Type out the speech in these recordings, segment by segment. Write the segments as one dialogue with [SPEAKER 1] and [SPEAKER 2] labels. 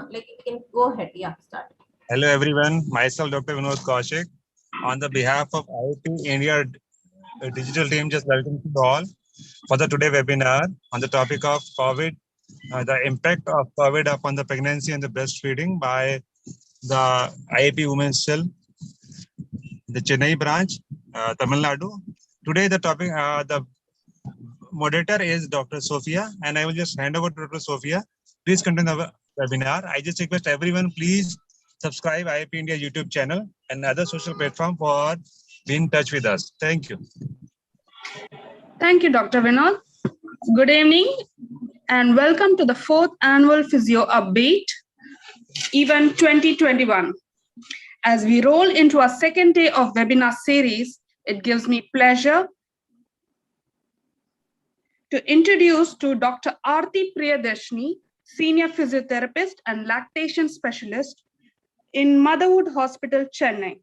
[SPEAKER 1] Like you can go ahead. Yeah, start.
[SPEAKER 2] Hello everyone, myself Dr. Vinod Kaushik. On the behalf of IIT India digital team, just welcome you all for the today webinar on the topic of COVID, the impact of COVID upon the pregnancy and the breastfeeding by the IIP Women's Cell, the Chennai branch, Tamil Nadu. Today the topic, the moderator is Dr. Sophia, and I will just hand over to Dr. Sophia. Please continue the webinar. I just request everyone, please subscribe IIP India YouTube channel and other social platform for being in touch with us. Thank you.
[SPEAKER 3] Thank you, Dr. Vinod. Good evening and welcome to the 4th Annual Physio Update, Event 2021. As we roll into our second day of webinar series, it gives me pleasure to introduce to Dr. Aarthi Priyadarshini, Senior Physiotherapist and Lactation Specialist in Motherhood Hospital, Chennai,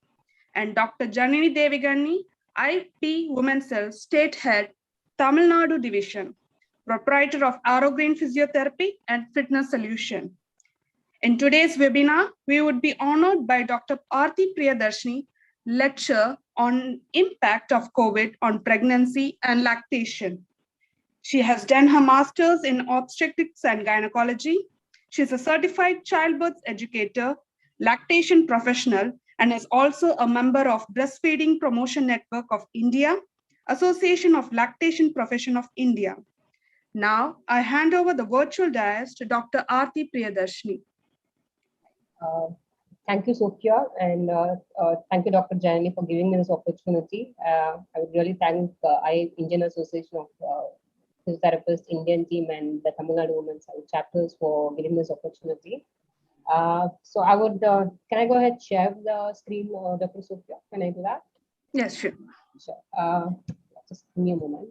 [SPEAKER 3] and Dr. Janini Devigani, IP Women's Cell State Head, Tamil Nadu Division, proprietor of Arrowgreen Physiotherapy and Fitness Solution. In today's webinar, we would be honored by Dr. Aarthi Priyadarshini lecture on impact of COVID on pregnancy and lactation. She has done her master's in obstetrics and gynecology. She is a certified childbirth educator, lactation professional, and is also a member of Breastfeeding Promotion Network of India, Association of Lactation Profession of India. Now, I hand over the virtual dais to Dr. Aarthi Priyadarshini.
[SPEAKER 4] Thank you, Sophia, and thank you, Dr. Janani, for giving me this opportunity. I would really thank Indian Association of Physiotherapists, Indian team, and the Tamil Nadu Women's Health chapters for giving this opportunity. So I would, can I go ahead and share the screen, Dr. Sophia? Can I do that?
[SPEAKER 3] Yes, sure.
[SPEAKER 4] Sure. Just give me a moment.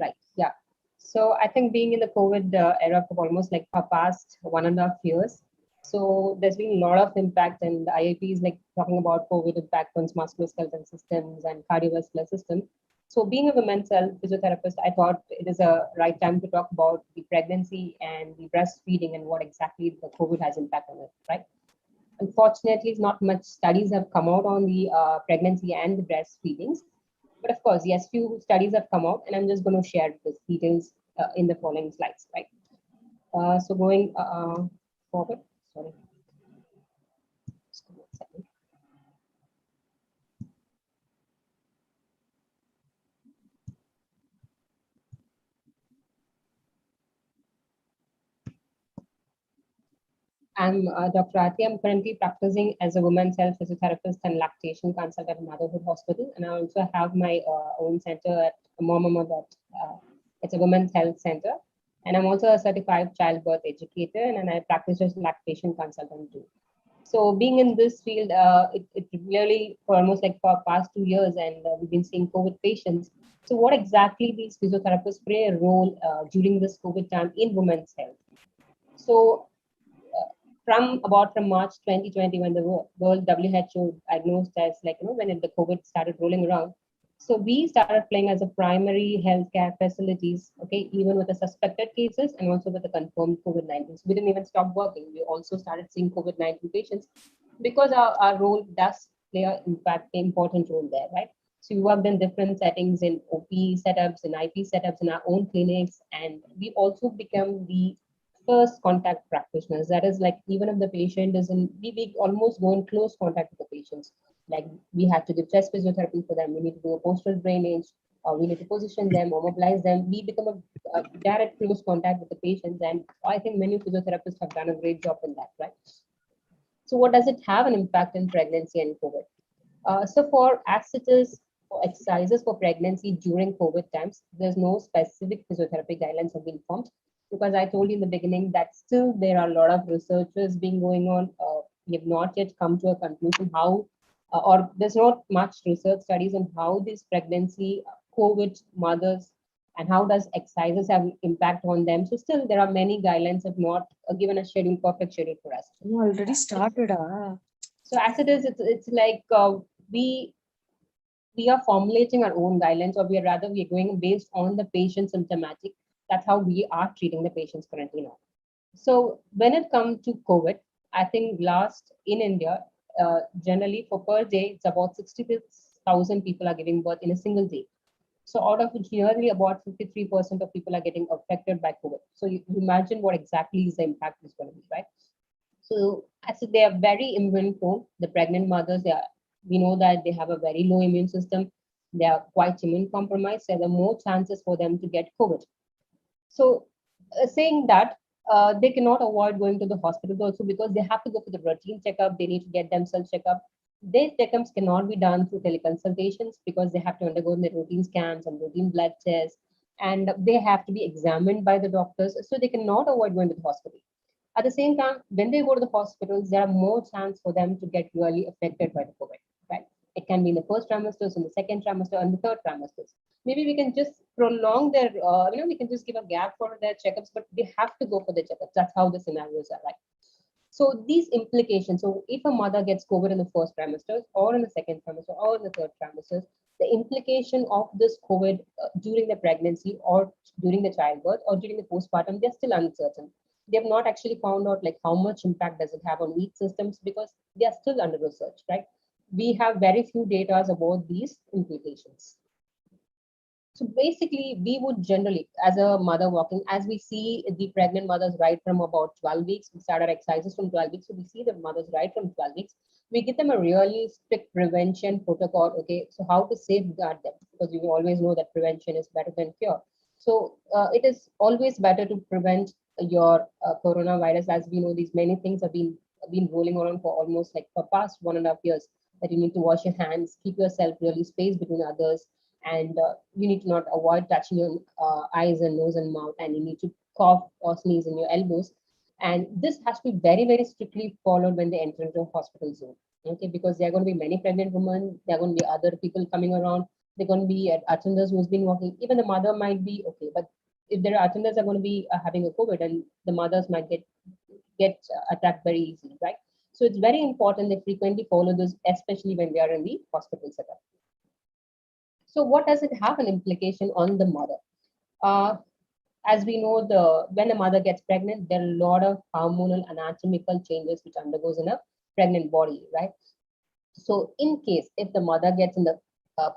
[SPEAKER 4] Right, yeah. So I think being in the COVID era for almost like the past 1.5 years, so there's been a lot of impact, and the IIP is like talking about COVID impact on musculoskeletal systems and cardiovascular system. So being a women's health physiotherapist, I thought it is a right time to talk about the pregnancy and the breastfeeding and what exactly the COVID has impact on it, right? Unfortunately, not much studies have come out on the pregnancy and the breastfeedings. But of course, yes, few studies have come out, and I'm just going to share the details in the following slides, right? So going forward, sorry. Just give me a second. I'm Dr. Aarthi. I'm currently practicing as a women's health physiotherapist and lactation consultant at Motherhood Hospital, and I also have my own center at Mama. It's a women's health center, and I'm also a certified childbirth educator, and I practice as a lactation consultant too. So being in this field, it really for almost like for past 2 years, and we've been seeing COVID patients. So what exactly these physiotherapists play a role during this COVID time in women's health? So from March 2020, when the World WHO diagnosed as when the COVID started rolling around, so we started playing as a primary healthcare facilities, okay, even with the suspected cases and also with the confirmed COVID-19. So we didn't even stop working. We also started seeing COVID-19 patients because our role does play an important role there, right? So we worked in different settings, in OP setups, in IP setups, in our own clinics, and we also become the first contact practitioners. That is like, even if the patient isn't, we almost go in close contact with the patients. Like we have to give chest physiotherapy for them. We need to do a postural drainage, or we need to position them or mobilize them. We become a direct close contact with the patients. And I think many physiotherapists have done a great job in that, right? So what does it have an impact in pregnancy and COVID? So for exercises for pregnancy during COVID times, there's no specific physiotherapy guidelines have been formed, because I told you in the beginning that still there are a lot of researches being going on. We have not yet come to a conclusion how, or there's not much research studies on how this pregnancy, COVID mothers, and how does exercises have impact on them. So still there are many guidelines have not given a perfect schedule for us.
[SPEAKER 5] You already started.
[SPEAKER 4] So as it is, it's like we we are formulating our own guidelines, or we are going based on the patient symptomatic. That's how we are treating the patients currently now. So when it comes to COVID, I think last in India, generally for per day, it's about 66,000 people are giving birth in a single day. So out of which nearly about 53% of people are getting affected by COVID. So you imagine what exactly is the impact is going to be, right? So as they are very immune prone, the pregnant mothers, we know that they have a very low immune system. They are quite immune compromised. So there are more chances for them to get COVID. So saying that, they cannot avoid going to the hospital also because they have to go for the routine checkup. They need to get themselves checked up. These checkups cannot be done through teleconsultations because they have to undergo the routine scans and routine blood tests, and they have to be examined by the doctors. So they cannot avoid going to the hospital. At the same time, when they go to the hospitals, there are more chance for them to get really affected by the COVID, right? It can be in the first trimesters, in the second trimester, and the third trimesters. Maybe we can just prolong their, we can just give a gap for their checkups, but they have to go for the checkups. That's how the scenarios are like. So these implications, so if a mother gets COVID in the first trimester or in the second trimester or in the third trimester, the implication of this COVID during the pregnancy or during the childbirth or during the postpartum, they're still uncertain. They have not actually found out like how much impact does it have on each systems because they are still under research, right? We have very few data about these implications. So basically, we would generally, as a mother walking, as we see the pregnant mothers right from about 12 weeks, we start our exercises from 12 weeks. So we see the mothers right from 12 weeks. We give them a really strict prevention protocol. Okay, so how to safeguard them? Because you always know that prevention is better than cure. So it is always better to prevent your coronavirus. As we know, these many things have been rolling around for almost like for past 1.5 years. That you need to wash your hands, keep yourself really spaced between others, and you need to not avoid touching your eyes and nose and mouth, and you need to cough or sneeze in your elbows. And this has to be very, very strictly followed when they enter into a hospital zone. Okay, because there are going to be many pregnant women, there are going to be other people coming around, there are going to be attenders who's been working, even the mother might be okay, but if there are attenders are going to be having a COVID, and the mothers might get attacked very easily, right? So it's very important they frequently follow this, especially when they are in the hospital setup. So what does it have an implication on the mother? As we know, when a mother gets pregnant, there are a lot of hormonal anatomical changes which undergoes in a pregnant body, right? So in case if the mother gets in the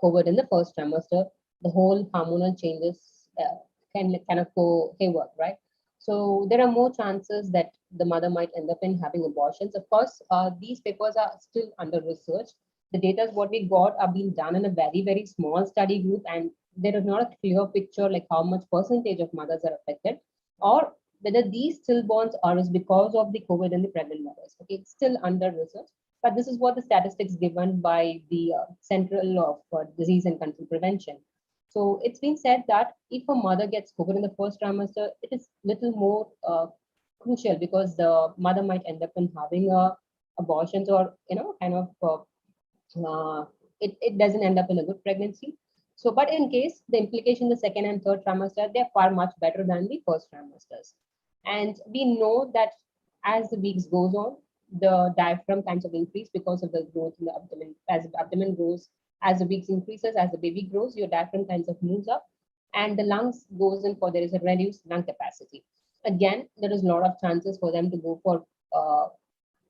[SPEAKER 4] COVID in the first trimester, the whole hormonal changes can kind of go haywire, right? So there are more chances that the mother might end up in having abortions. Of course, these papers are still under research. The data what we got are being done in a very, very small study group, and there is not a clear picture like how much percentage of mothers are affected, or whether these stillborns are is because of the COVID and the pregnant mothers. Okay, it's still under research, but this is what the statistics given by the Central of Disease and Control Prevention. So it's been said that if a mother gets COVID in the first trimester, it is little more crucial because the mother might end up in having abortions, or kind of it doesn't end up in a good pregnancy. So, but in case the implication the second and third trimester, they're far much better than the first trimesters. And we know that as the weeks goes on, the diaphragm kinds of increase because of the growth in the abdomen. As the abdomen grows, as the weeks increases, as the baby grows, your diaphragm kinds of moves up, and the lungs goes in for there is a reduced lung capacity. Again, there is a lot of chances for them to go for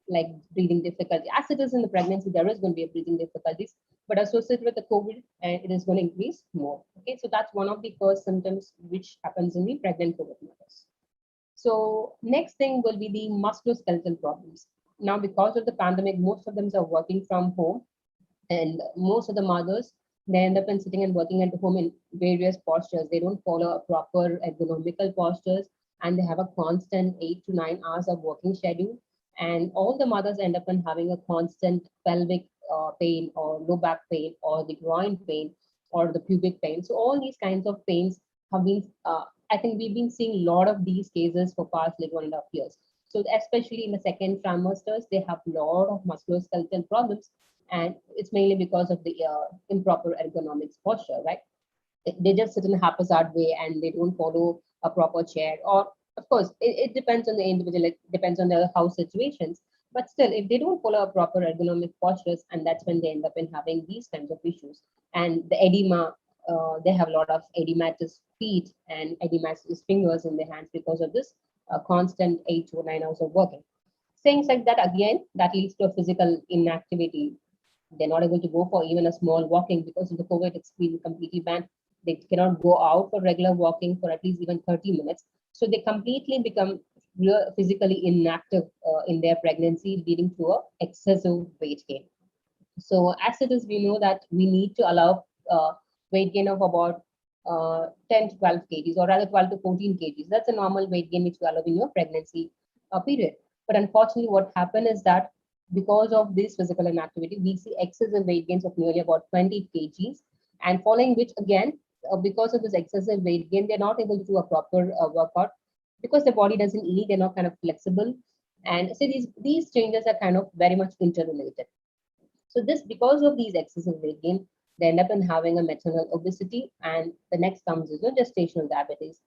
[SPEAKER 4] like breathing difficulty. As it is in the pregnancy, there is going to be a breathing difficulties, but associated with the COVID, it is going to increase more. Okay, so that's one of the first symptoms which happens in the pregnant COVID mothers. So next thing will be the musculoskeletal problems. Now, because of the pandemic, most of them are working from home, and most of the mothers, they end up in sitting and working at home in various postures. They don't follow a proper ergonomical postures, and they have a constant 8 to 9 hours of working schedule. And all the mothers end up in having a constant pelvic pain or low back pain or the groin pain or the pubic pain. So all these kinds of pains have been, I think we've been seeing a lot of these cases for past like 1.5 years. So especially in the second trimesters, they have a lot of musculoskeletal problems, and it's mainly because of the improper ergonomics posture, right? They just sit in a haphazard way and they don't follow a proper chair, or of course it depends on the individual, it depends on their house situations, but still if they don't follow a proper ergonomic postures, and that's when they end up in having these kinds of issues. And the edema, they have a lot of edematous feet and edematous fingers in their hands because of this constant 8 to 9 hours of working. Things like that, again, that leads to a physical inactivity. They're not able to go for even a small walking because of the COVID. It's been completely banned. They cannot go out for regular walking for at least even 30 minutes. So they completely become physically inactive in their pregnancy, leading to a excessive weight gain. So as it is, we know that we need to allow weight gain of about 10 to 12 kgs, or rather 12 to 14 kgs. That's a normal weight gain which we allow in your pregnancy period. But unfortunately, what happened is that because of this physical inactivity, we see excessive weight gains of nearly about 20 kgs. And following which, again, because of this excessive weight gain, they're not able to do a proper workout because the body doesn't eat, they're not kind of flexible. And so these changes are kind of very much interrelated. So this, because of these excessive weight gain, they end up in having a maternal obesity. And the next comes is gestational diabetes.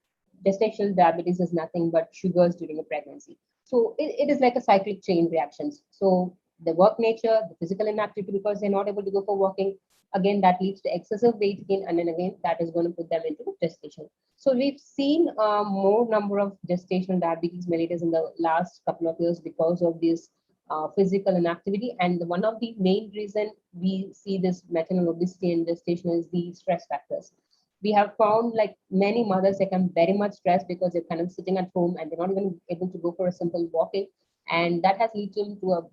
[SPEAKER 4] Gestational diabetes is nothing but sugars during a pregnancy. So it is like a cyclic chain reactions. So the work nature, the physical inactivity, because they're not able to go for walking, again, that leads to excessive weight gain. And then again, that is going to put them into gestation. So we've seen more number of gestational diabetes mellitus in the last couple of years because of this physical inactivity. And one of the main reason we see this maternal obesity and gestation is the stress factors. We have found like many mothers become very much stressed because they're kind of sitting at home and they're not even able to go for a simple walking. And that has led them to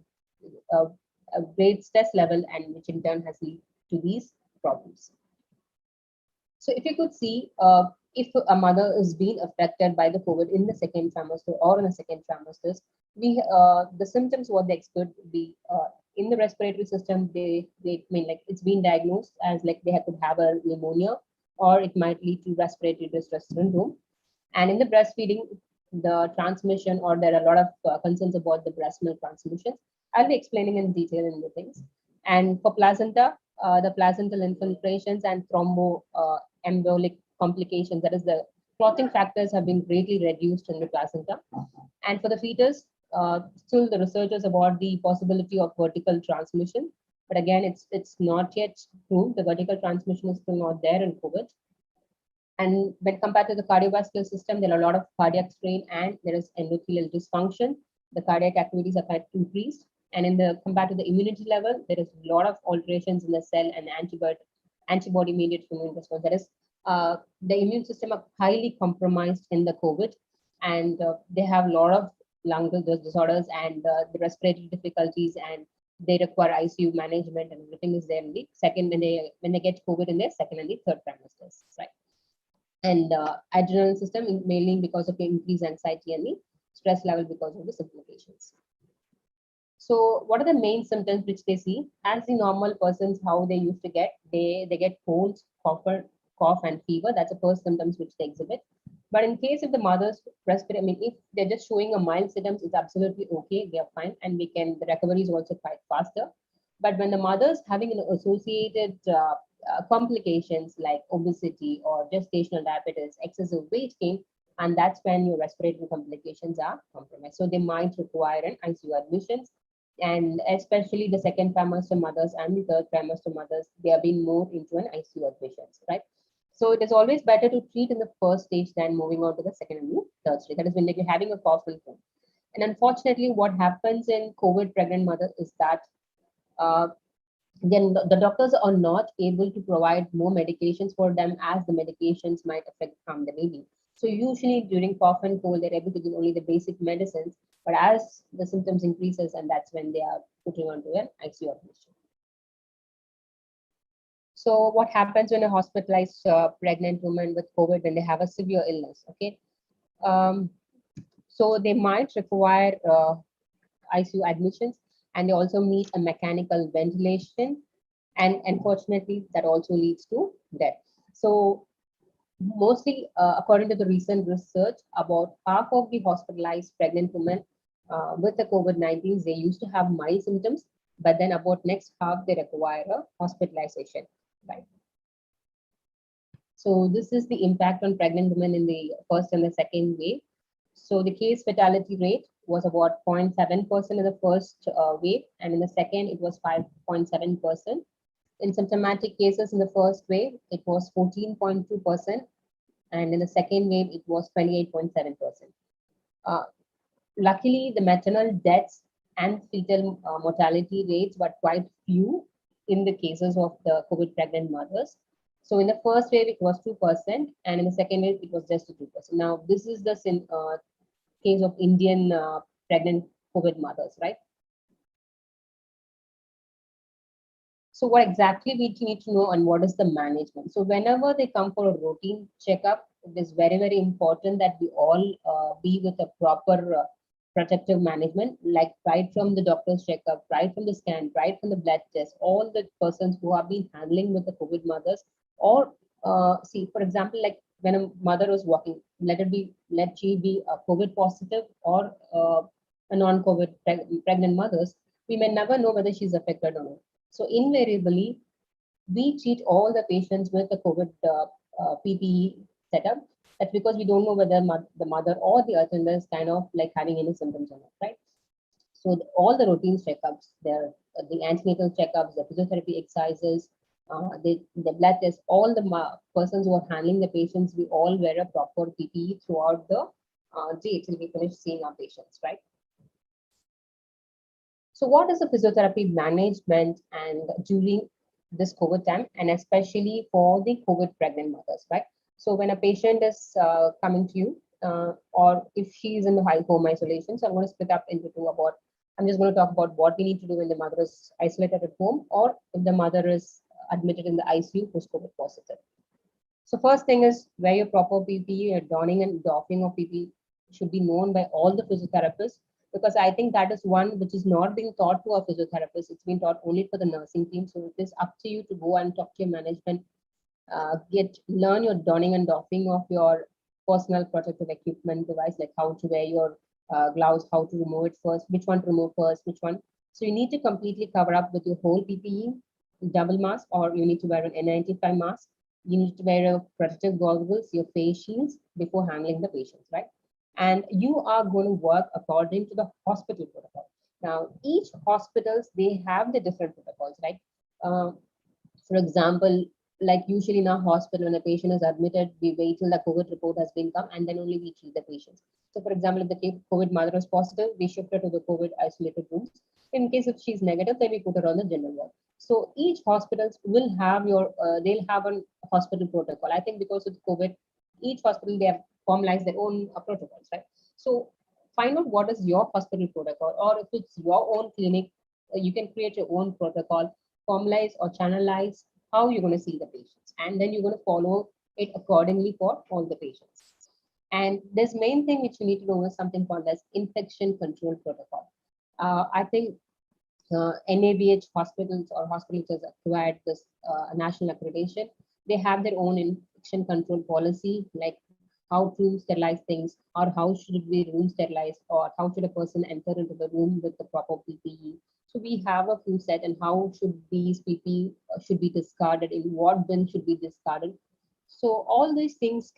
[SPEAKER 4] a great stress level, and which in turn has led to these problems. So if you could see, if a mother is being affected by the COVID in the second trimester or in the second trimester, the symptoms what they expect would be in the respiratory system. They mean like it's been diagnosed as like they could have a pneumonia, or it might lead to respiratory distress syndrome. And in the breastfeeding, the transmission, or there are a lot of concerns about the breast milk transmissions. I'll be explaining in detail in the things. And for placenta, the placental infiltrations and thromboembolic complications, that is the clotting factors, have been greatly reduced in the placenta. And for the fetus, still the researchers about the possibility of vertical transmission, but again, it's not yet proved. The vertical transmission is still not there in COVID. And when compared to the cardiovascular system, there are a lot of cardiac strain and there is endothelial dysfunction. The cardiac activities are quite increased. And in the compared to the immunity level, there is a lot of alterations in the cell and antibody-mediated immune response. That is, the immune system are highly compromised in the COVID, and they have a lot of lung disorders and the respiratory difficulties, and they require ICU management, and everything is there in the second when they get COVID in their second and the third trimesters, right? And adrenal system, mainly because of the increased anxiety and the stress level because of the implications. So what are the main symptoms which they see? As the normal persons, how they used to get, they get colds, cough and fever. That's the first symptoms which they exhibit. But in case of the mother's respiratory, I mean, if they're just showing a mild symptoms, it's absolutely okay. They're fine, and the recovery is also quite faster. But when the mother's having an associated complications like obesity or gestational diabetes, excessive weight gain, and that's when your respiratory complications are compromised. So they might require an ICU admissions, and especially the second trimester mothers and the third trimester mothers, they are being moved into an ICU admissions, right? So it is always better to treat in the first stage than moving on to the second and the third stage. That is when you're having a cough and cold. And unfortunately, what happens in COVID pregnant mother is that then the doctors are not able to provide more medications for them, as the medications might affect the baby. So usually during cough and cold, they're able to give only the basic medicines, but as the symptoms increases, and that's when they are putting onto an ICU admission. So what happens when a hospitalized pregnant woman with COVID, when they have a severe illness, okay? So they might require ICU admissions, and they also need a mechanical ventilation. And unfortunately, that also leads to death. So mostly, according to the recent research, about half of the hospitalized pregnant women with the COVID-19, they used to have mild symptoms, but then about next half, they require a hospitalization, right? So this is the impact on pregnant women in the first and the second wave. So the case fatality rate was about 0.7% in the first wave, and in the second, it was 5.7%. In symptomatic cases in the first wave, it was 14.2%, and in the second wave, it was 28.7%. Luckily, the maternal deaths and fetal mortality rates were quite few in the cases of the COVID pregnant mothers. So in the first wave, it was 2%, and in the second wave, it was just 2%. Now, this is the case of Indian pregnant COVID mothers, right? So what exactly we need to know and what is the management? So whenever they come for a routine checkup, it is very, very important that we all be with a proper protective management, like right from the doctor's checkup, right from the scan, right from the blood test, all the persons who have been handling with the COVID mothers, or see, for example, like when a mother is walking, let she be a COVID positive or a non-COVID pregnant mothers, we may never know whether she's affected or not. So invariably, we treat all the patients with the COVID PPE setup. That's because we don't know whether the mother or the attendant is kind of like having any symptoms or not, right? So all the routine checkups, the antenatal checkups, the physiotherapy exercises, the blood tests, all the persons who are handling the patients, we all wear a proper PPE throughout the day till we finish seeing our patients, right? So what is the physiotherapy management and during this COVID time, and especially for the COVID pregnant mothers, right? So when a patient is coming to you, or if she is in the home isolation, so I'm going to split up into two I'm just going to talk about what we need to do when the mother is isolated at home, or if the mother is admitted in the ICU who's COVID positive. So first thing is wear your proper PPE, your donning and doffing of PPE should be known by all the physiotherapists, because I think that is one which is not being taught to our physiotherapists. It's been taught only for the nursing team. So it is up to you to go and talk to your management, learn your donning and doffing of your personal protective equipment device, like how to wear your gloves, how to remove it first, which one to remove first, which one. So you need to completely cover up with your whole PPE, double mask, or you need to wear an N95 mask. You need to wear your protective goggles, your face shields before handling the patients, right? And you are going to work according to the hospital protocol. Now, each hospitals, they have the different protocols, right? For example, like usually in our hospital, when a patient is admitted, we wait till the COVID report has been come, and then only we treat the patients. So for example, if the COVID mother is positive, we shift her to the COVID isolated rooms. In case if she's negative, then we put her on the general ward. So each hospitals will have they'll have a hospital protocol. I think because of COVID, each hospital, they have formalized their own protocols, right? So find out what is your hospital protocol, or if it's your own clinic, you can create your own protocol, formalize or channelize how you're going to see the patients, and then you're going to follow it accordingly for all the patients. And this main thing which you need to know is something called as infection control protocol. I think NABH hospitals or hospitals has acquired this national accreditation. They have their own infection control policy, like how to sterilize things, or how should be room sterilized, or how should a person enter into the room with the proper PPE. So we have a few set, and how should these PPE should be discarded, in what bin should be discarded. So all these things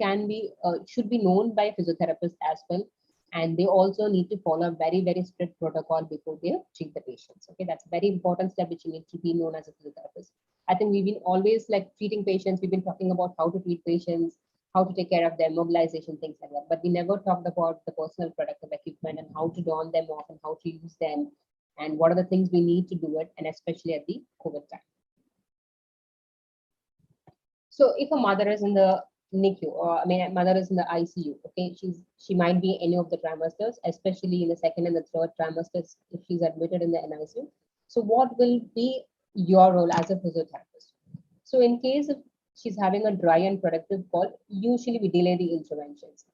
[SPEAKER 4] should be known by physiotherapists as well, and they also need to follow a very, very strict protocol before they treat the patients. Okay, that's a very important step which you need to be known as a physiotherapist. I think we've been always like treating patients. We've been talking about how to treat patients, how to take care of their mobilization, things like that. But we never talked about the personal protective equipment and how to don them off and how to use them, and what are the things we need to do it, and especially at the COVID time. So if a mother is in the NICU, or a mother is in the ICU, okay, she might be any of the trimesters, especially in the second and the third trimesters if she's admitted in the NICU. So what will be your role as a physiotherapist? So in case of she's having a dry and productive call, usually we delay the interventions.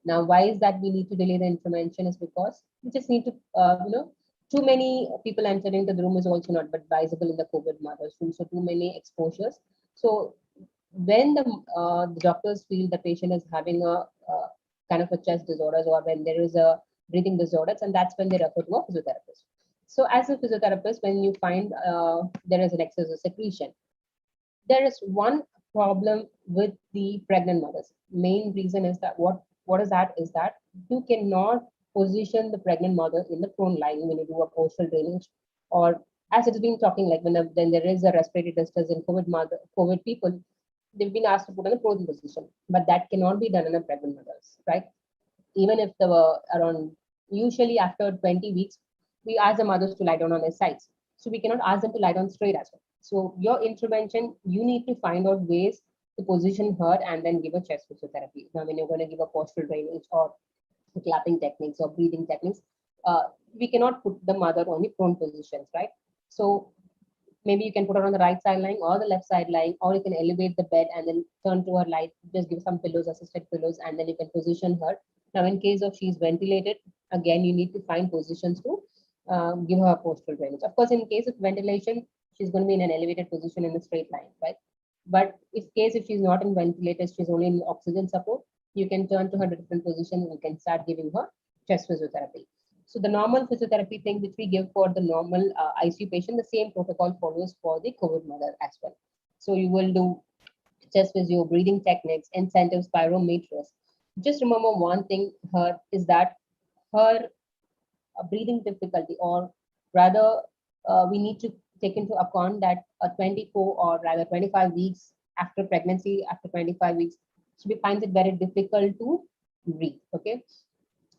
[SPEAKER 4] Now, why is that we need to delay the intervention? Is because we just need to, too many people entering the room is also not advisable in the COVID mother's room. So too many exposures. So when the doctors feel the patient is having a kind of a chest disorders, or when there is a breathing disorders, and that's when they refer to a physiotherapist. So as a physiotherapist, when you find there is an excess of secretion, there is one problem with the pregnant mothers. Main reason is that what is that you cannot position the pregnant mother in the prone lying when you do a postal drainage, or as it's been talking, like when there is a respiratory distress in COVID people, they've been asked to put in a prone position, but that cannot be done in a pregnant mothers, right? Even if they were around, usually after 20 weeks, we ask the mothers to lie down on their sides. So we cannot ask them to lie down straight as well. So your intervention, you need to find out ways to position her and then give a chest physiotherapy. Now, when you're going to give a postural drainage or clapping techniques or breathing techniques, we cannot put the mother on the prone positions, right? So maybe you can put her on the right side lying or the left side lying, or you can elevate the bed and then turn to her light, just give some pillows, assisted pillows, and then you can position her. Now, in case of she's ventilated, again, you need to find positions to give her a postural drainage. Of course, in case of ventilation, she's going to be in an elevated position in a straight line, right? But if she's not in ventilator, she's only in oxygen support, you can turn to her to different position and you can start giving her chest physiotherapy. So the normal physiotherapy thing which we give for the normal ICU patient, the same protocol follows for the COVID mother as well. So you will do chest physio, breathing techniques, incentives, spirometers. Just remember one thing her is that her breathing difficulty, or rather we need to take into account that 24 or rather 25 weeks after pregnancy, after 25 weeks, she finds it very difficult to breathe. Okay.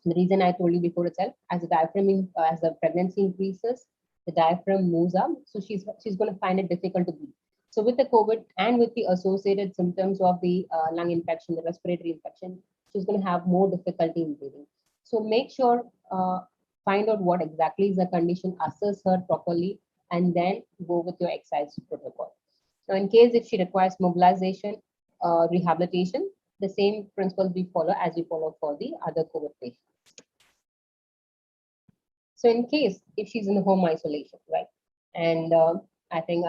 [SPEAKER 4] The reason I told you before itself, as the diaphragm, as the pregnancy increases, the diaphragm moves up, so she's going to find it difficult to breathe. So with the COVID and with the associated symptoms of the lung infection, the respiratory infection, she's going to have more difficulty in breathing. So make sure, find out what exactly is the condition, assess her properly, and then go with your exercise protocol. Now, in case if she requires mobilization, rehabilitation, the same principles we follow as we follow for the other COVID patients. So in case if she's in home isolation, right? And I think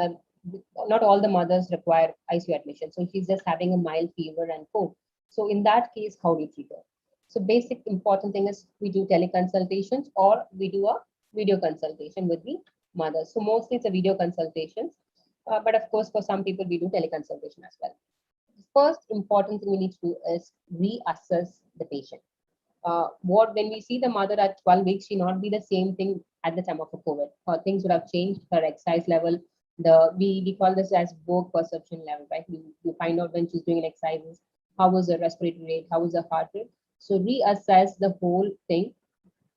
[SPEAKER 4] not all the mothers require ICU admission. So she's just having a mild fever and cold. So in that case, how do you treat her? So basic important thing is we do teleconsultations or we do a video consultation with the mother. So mostly it's a video consultations, but of course for some people we do teleconsultation as well. The first important thing we need to do is reassess the patient. When we see the mother at 12 weeks, she not be the same thing at the time of a COVID. Things would have changed. Her exercise level, we call this as Borg perception level, right? We find out when she's doing exercises, how was the respiratory rate, how was the heart rate. So reassess the whole thing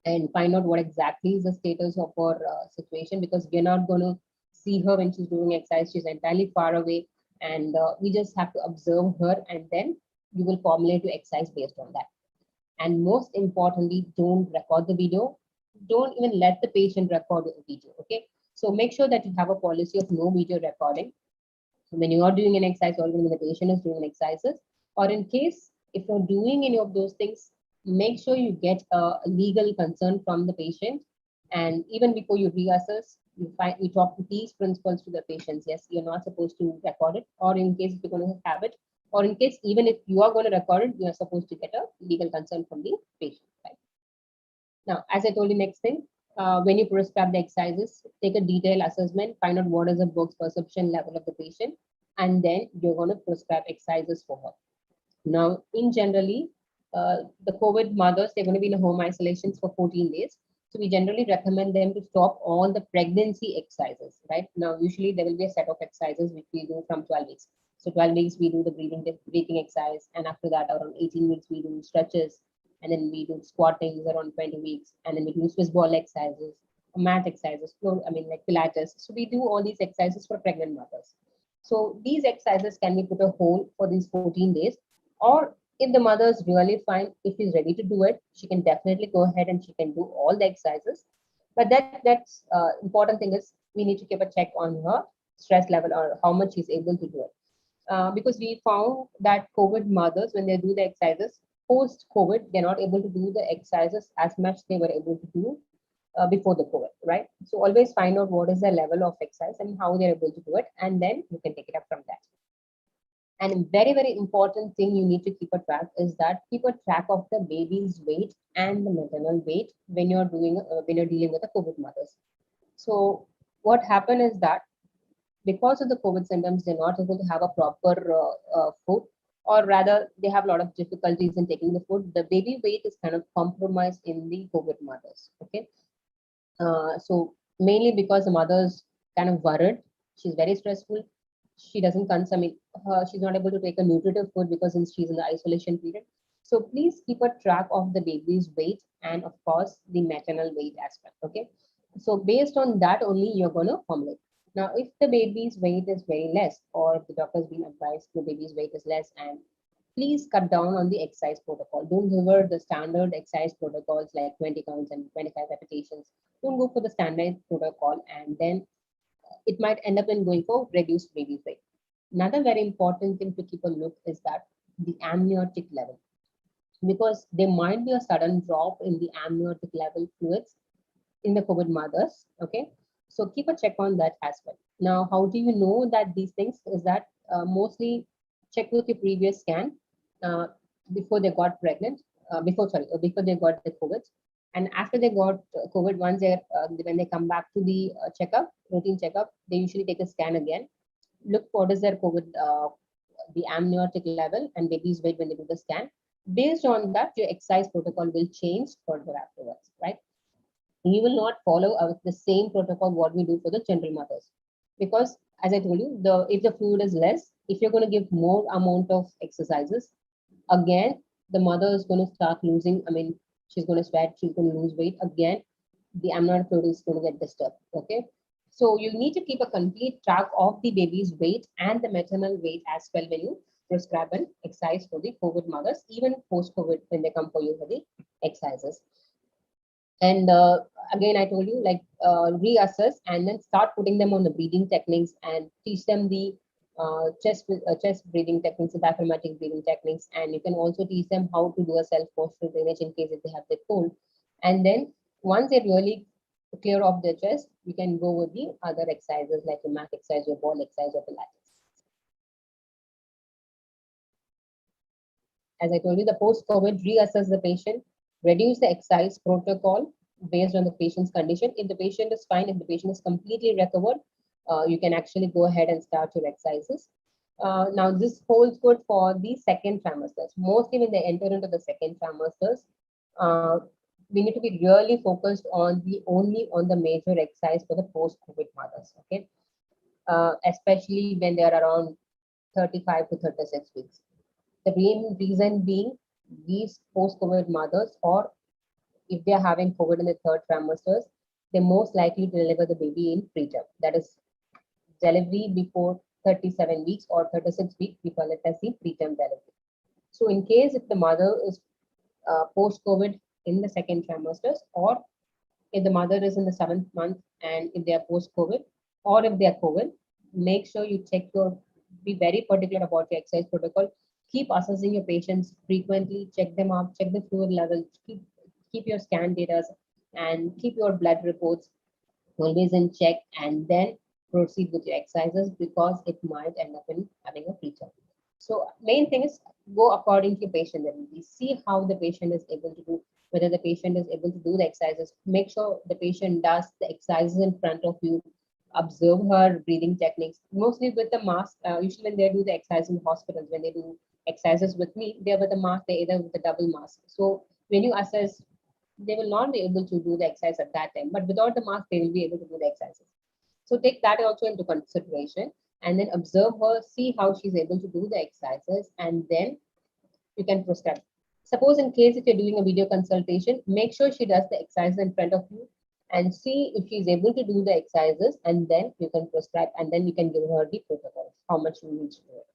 [SPEAKER 4] and find out what exactly is the status of her situation, because we're not going to see her when she's doing exercise. She's entirely far away, and we just have to observe her, and then you will formulate your exercise based on that. And most importantly, don't record the video. Don't even let the patient record the video, okay? So make sure that you have a policy of no video recording. So when you are doing an exercise or when the patient is doing exercises, or in case if you're doing any of those things, make sure you get a legal concern from the patient. And even before you reassess, you talk to these principles to the patients. Yes, you're not supposed to record it, or in case if you're going to have it, or in case even if you are going to record it, you are supposed to get a legal consent from the patient. Right? Now, as I told you, next thing, when you prescribe the exercises, take a detailed assessment, find out what is the Borg's perception level of the patient, and then you're going to prescribe exercises for her. Now, in generally, the COVID mothers, they're going to be in home isolations for 14 days. So we generally recommend them to stop all the pregnancy exercises, right? Now, usually there will be a set of exercises which we do from 12 weeks. So 12 weeks, we do the breathing exercise. And after that, around 18 weeks, we do stretches. And then we do squatting around 20 weeks. And then we do Swiss ball exercises, mat exercises, like Pilates. So we do all these exercises for pregnant mothers. So these exercises can be put a hold for these 14 days. Or if the mother is really fine, if she's ready to do it, she can definitely go ahead and she can do all the exercises. But that's important thing is we need to keep a check on her stress level or how much she's able to do it. Because we found that COVID mothers, when they do the exercises, post-COVID, they're not able to do the exercises as much they were able to do before the COVID, right? So always find out what is the level of exercise and how they're able to do it, and then you can take it up from that. And a very, very important thing you need to keep a track is that keep a track of the baby's weight and the maternal weight when you're dealing with the COVID mothers. So what happened is that because of the COVID symptoms, they're not able to have a proper food, or rather they have a lot of difficulties in taking the food. The baby weight is kind of compromised in the COVID mothers. Okay. So mainly because the mothers kind of worried. She's very stressful. She doesn't consume, she's not able to take a nutritive food because since she's in the isolation period. So please keep a track of the baby's weight and of course the maternal weight as well. Okay. So based on that only you're going to formulate. Now, if the baby's weight is very less or if the doctor's been advised the baby's weight is less, and please cut down on the exercise protocol. Don't give her the standard exercise protocols like 20 counts and 25 repetitions. Don't go for the standard protocol, and then it might end up in going for reduced baby's weight. Another very important thing to keep a look is that the amniotic level, because there might be a sudden drop in the amniotic level fluids in the COVID mothers. Okay, so keep a check on that as well. Now, how do you know that these things is that mostly check with your previous scan uh, before they got pregnant, before they got the COVID, and after they got COVID, once they when they come back to the checkup, routine checkup, they usually take a scan again. Look what is their COVID, the amniotic level and baby's weight when they do the scan. Based on that, your exercise protocol will change further afterwards, right? You will not follow the same protocol what we do for the general mothers, because as I told you, if the fluid is less, if you're going to give more amount of exercises, again the mother is going to start losing, I mean, she's going to sweat, she's going to lose weight again, the amniotic fluid is going to get disturbed. Okay, so you need to keep a complete track of the baby's weight and the maternal weight as well when you prescribe an exercise for the COVID mothers, even post COVID when they come for you for the exercises. And again, I told you, like, reassess and then start putting them on the breathing techniques and teach them the chest breathing techniques, the diaphragmatic breathing techniques, and you can also teach them how to do a self postural drainage in case if they have the cold. And then once they're really clear of their chest, you can go with the other exercises like your mat exercise, your ball exercise, or Pilates. As I told you, the post-COVID, reassess the patient, reduce the exercise protocol based on the patient's condition. If the patient is fine, if the patient is completely recovered, you can actually go ahead and start your exercises. Now, this holds good for the second trimesters. Mostly when they enter into the second trimesters, we need to be really focused on only on the major exercise for the post-COVID mothers. Okay, especially when they are around 35 to 36 weeks. The main reason being these post-COVID mothers, or if they are having COVID in the third trimesters, they're most likely to deliver the baby in preterm. That is delivery before 37 weeks or 36 weeks, we call it as the preterm delivery. So in case if the mother is post-COVID in the second trimesters, or if the mother is in the 7th month and if they are post-COVID, or if they are COVID, make sure you be very particular about your exercise protocol. Keep assessing your patients frequently, check them up, check the fluid level, keep your scan data and keep your blood reports always in check, and then proceed with your exercises because it might end up in having a preterm. So main thing is go according to your patient ability. See how the patient is able to do, whether the patient is able to do the exercises. Make sure the patient does the exercises in front of you. Observe her breathing techniques. Mostly with the mask, usually when they do the exercise in hospitals, when they do exercises with me, they're with the mask, they're either with the double mask. So when you assess, they will not be able to do the exercise at that time, but without the mask, they will be able to do the exercises. So take that also into consideration and then observe her, see how she's able to do the exercises, and then you can prescribe. Suppose in case if you're doing a video consultation, make sure she does the exercises in front of you and see if she's able to do the exercises, and then you can prescribe, and then you can give her the protocols, how much you need to do it.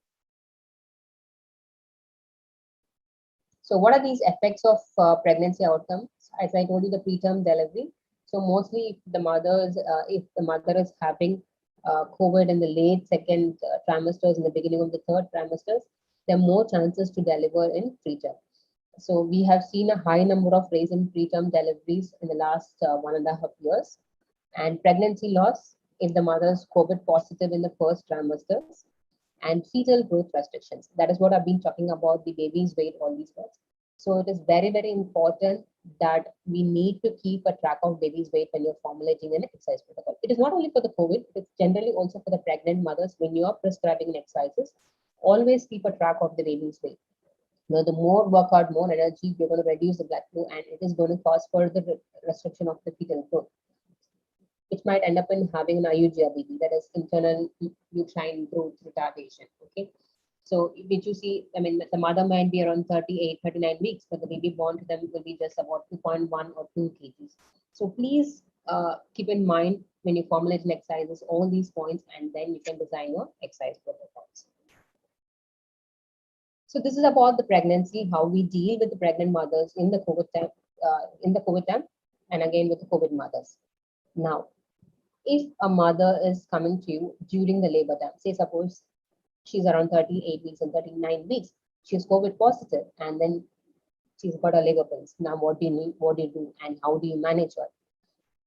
[SPEAKER 4] So what are these effects of pregnancy outcomes? As I told you, the preterm delivery. So mostly if the mother is having COVID in the late second trimesters, in the beginning of the third trimesters, there are more chances to deliver in preterm. So we have seen a high number of raise in preterm deliveries in the last 1.5 years. And pregnancy loss if the mother is COVID positive in the first trimesters, and fetal growth restrictions. That is what I've been talking about, the baby's weight, all these words. So it is very, very important that we need to keep a track of baby's weight when you're formulating an exercise protocol. It is not only for the COVID, it's generally also for the pregnant mothers. When you are prescribing exercises, always keep a track of the baby's weight. Now, the more workout, more energy, you're going to reduce the blood flow, and it is going to cause further restriction of the fetal growth. which might end up in having an IUGRBT, that is internal uterine growth retardation. Okay. So did you see, I mean, the mother might be around 38, 39 weeks, but the baby born to them will be just about 2.1 or 2 kgs. So please keep in mind when you formulate an exercises, all these points, and then you can design your exercise protocols. So this is about the pregnancy, how we deal with the pregnant mothers in the COVID time, and again with the COVID mothers. Now, if a mother is coming to you during the labor time, say suppose she's around 38 weeks and 39 weeks, she's COVID positive, and then she's got a labor pains. Now, what do you need? What do you do? And how do you manage her?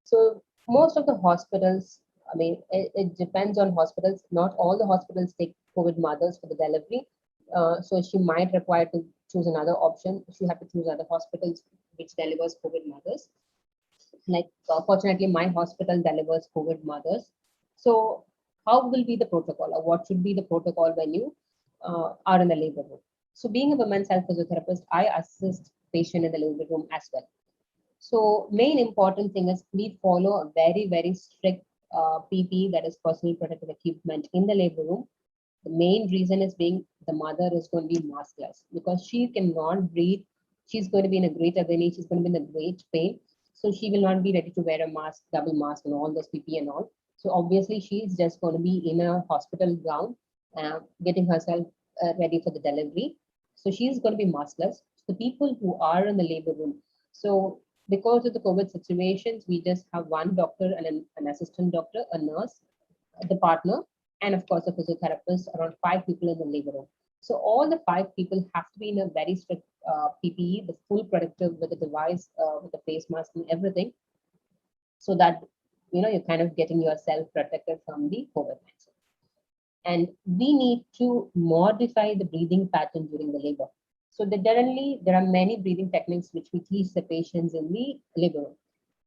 [SPEAKER 4] So most of the hospitals, I mean, it depends on hospitals. Not all the hospitals take COVID mothers for the delivery. So she might require to choose another option. She have to choose other hospitals which delivers COVID mothers. Like fortunately, my hospital delivers COVID mothers. So how will be the protocol, or what should be the protocol when you are in the labor room? So being a women's health physiotherapist, I assist patient in the labor room as well. So main important thing is we follow a very strict PPE, that is personal protective equipment in the labor room. The main reason is being the mother is going to be maskless because she cannot breathe. She's going to be in a great agony. She's going to be in a great pain. So she will not be ready to wear a mask, double mask, and all those PPE and all. So obviously she is just going to be in a hospital gown, getting herself ready for the delivery. So she is going to be maskless. The people who are in the labor room. So because of the COVID situations, we just have one doctor and an assistant doctor, a nurse, the partner, and of course a physiotherapist, around 5 people in the labor room. So all the 5 people have to be in a very strict PPE, the full protective with the device, with the face mask and everything, so that you're kind of getting yourself protected from the COVID-19. And we need to modify the breathing pattern during the labor. So generally, there are many breathing techniques which we teach the patients in the labor room.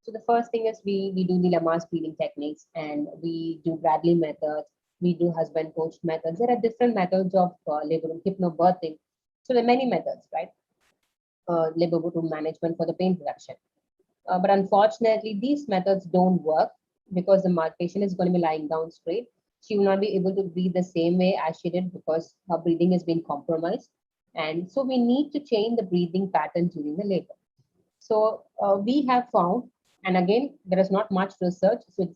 [SPEAKER 4] So the first thing is we do the Lamaze breathing techniques, and we do Bradley methods, we do husband coach methods. There are different methods of labor room hypnobirthing. So there are many methods, right? Labor room management for the pain reduction. But unfortunately, these methods don't work because the patient is going to be lying down straight. She will not be able to breathe the same way as she did because her breathing has been compromised. And so we need to change the breathing pattern during the labor. So we have found, and again, there is not much research, so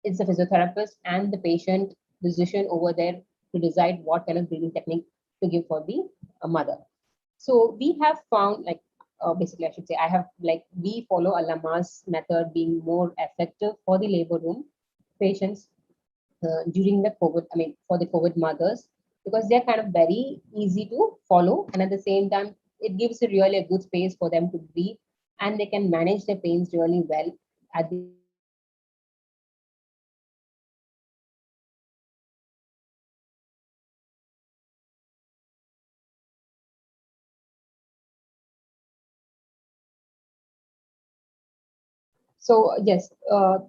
[SPEAKER 4] it's the physiotherapist and the patient physician over there to decide what kind of breathing technique to give for the mother. So we have found, like, basically I should say, we follow a Lamaze method being more effective for the labor room patients during the COVID, for the COVID mothers, because they're kind of very easy to follow. And at the same time, it gives really a good space for them to breathe, and they can manage their pains really well at the So yes,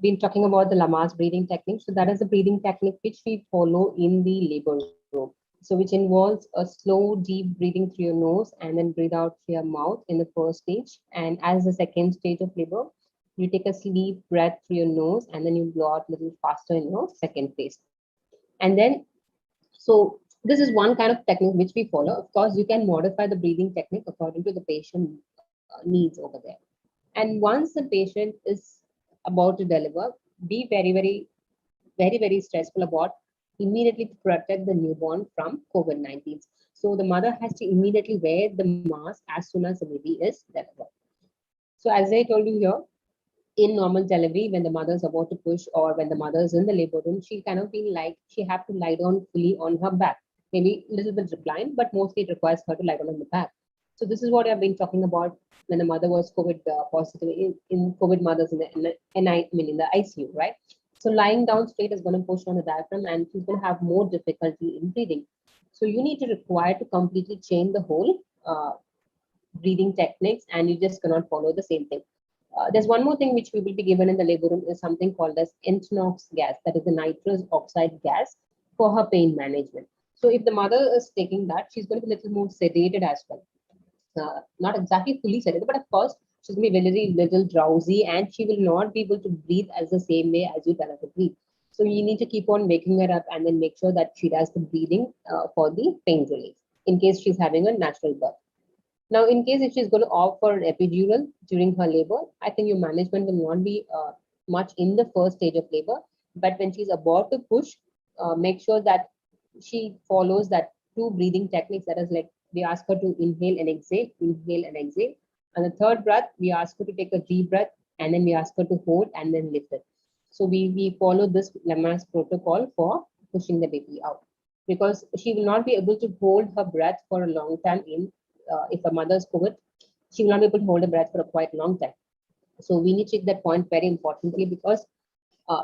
[SPEAKER 4] been talking about the Lamaze breathing technique. So that is the breathing technique which we follow in the labor room. So which involves a slow, deep breathing through your nose and then breathe out through your mouth in the first stage. And as the second stage of labor, you take a deep breath through your nose and then you blow out a little faster in your second phase. And then, so this is one kind of technique which we follow. Of course, you can modify the breathing technique according to the patient needs over there. And once the patient is about to deliver, be very stressful about immediately to protect the newborn from COVID-19. So the mother has to immediately wear the mask as soon as the baby is delivered. So as I told you here, in normal delivery, when the mother is about to push or when the mother is in the labor room, she kind of feel like she have to lie down fully on her back. Maybe a little bit reclined, but mostly it requires her to lie down on the back. So this is what I've been talking about when the mother was COVID positive in COVID mothers in the ICU, right? So lying down straight is going to push on the diaphragm, and she's going to have more difficulty in breathing. So you need to require to completely change the whole breathing techniques, and you just cannot follow the same thing. There's one more thing which we will be given in the labor room is something called as Entinox gas, that is the nitrous oxide gas for her pain management. So if the mother is taking that, she's going to be a little more sedated as well. Not exactly fully sedated, but of course, she's going to be very little drowsy, and she will not be able to breathe as the same way as you tell her to breathe. So you need to keep on waking her up and then make sure that she does the breathing for the pain relief in case she's having a natural birth. Now, in case if she's going to opt for an epidural during her labor, I think your management will not be much in the first stage of labor. But when she's about to push, make sure that she follows that 2 breathing techniques. That is, like, we ask her to inhale and exhale, inhale and exhale. And the third breath, we ask her to take a deep breath, and then we ask her to hold and then lift it. So we follow this Lamaze protocol for pushing the baby out, because she will not be able to hold her breath for a long time if a mother's COVID, she will not be able to hold her breath for a quite long time. So we need to take that point very importantly, because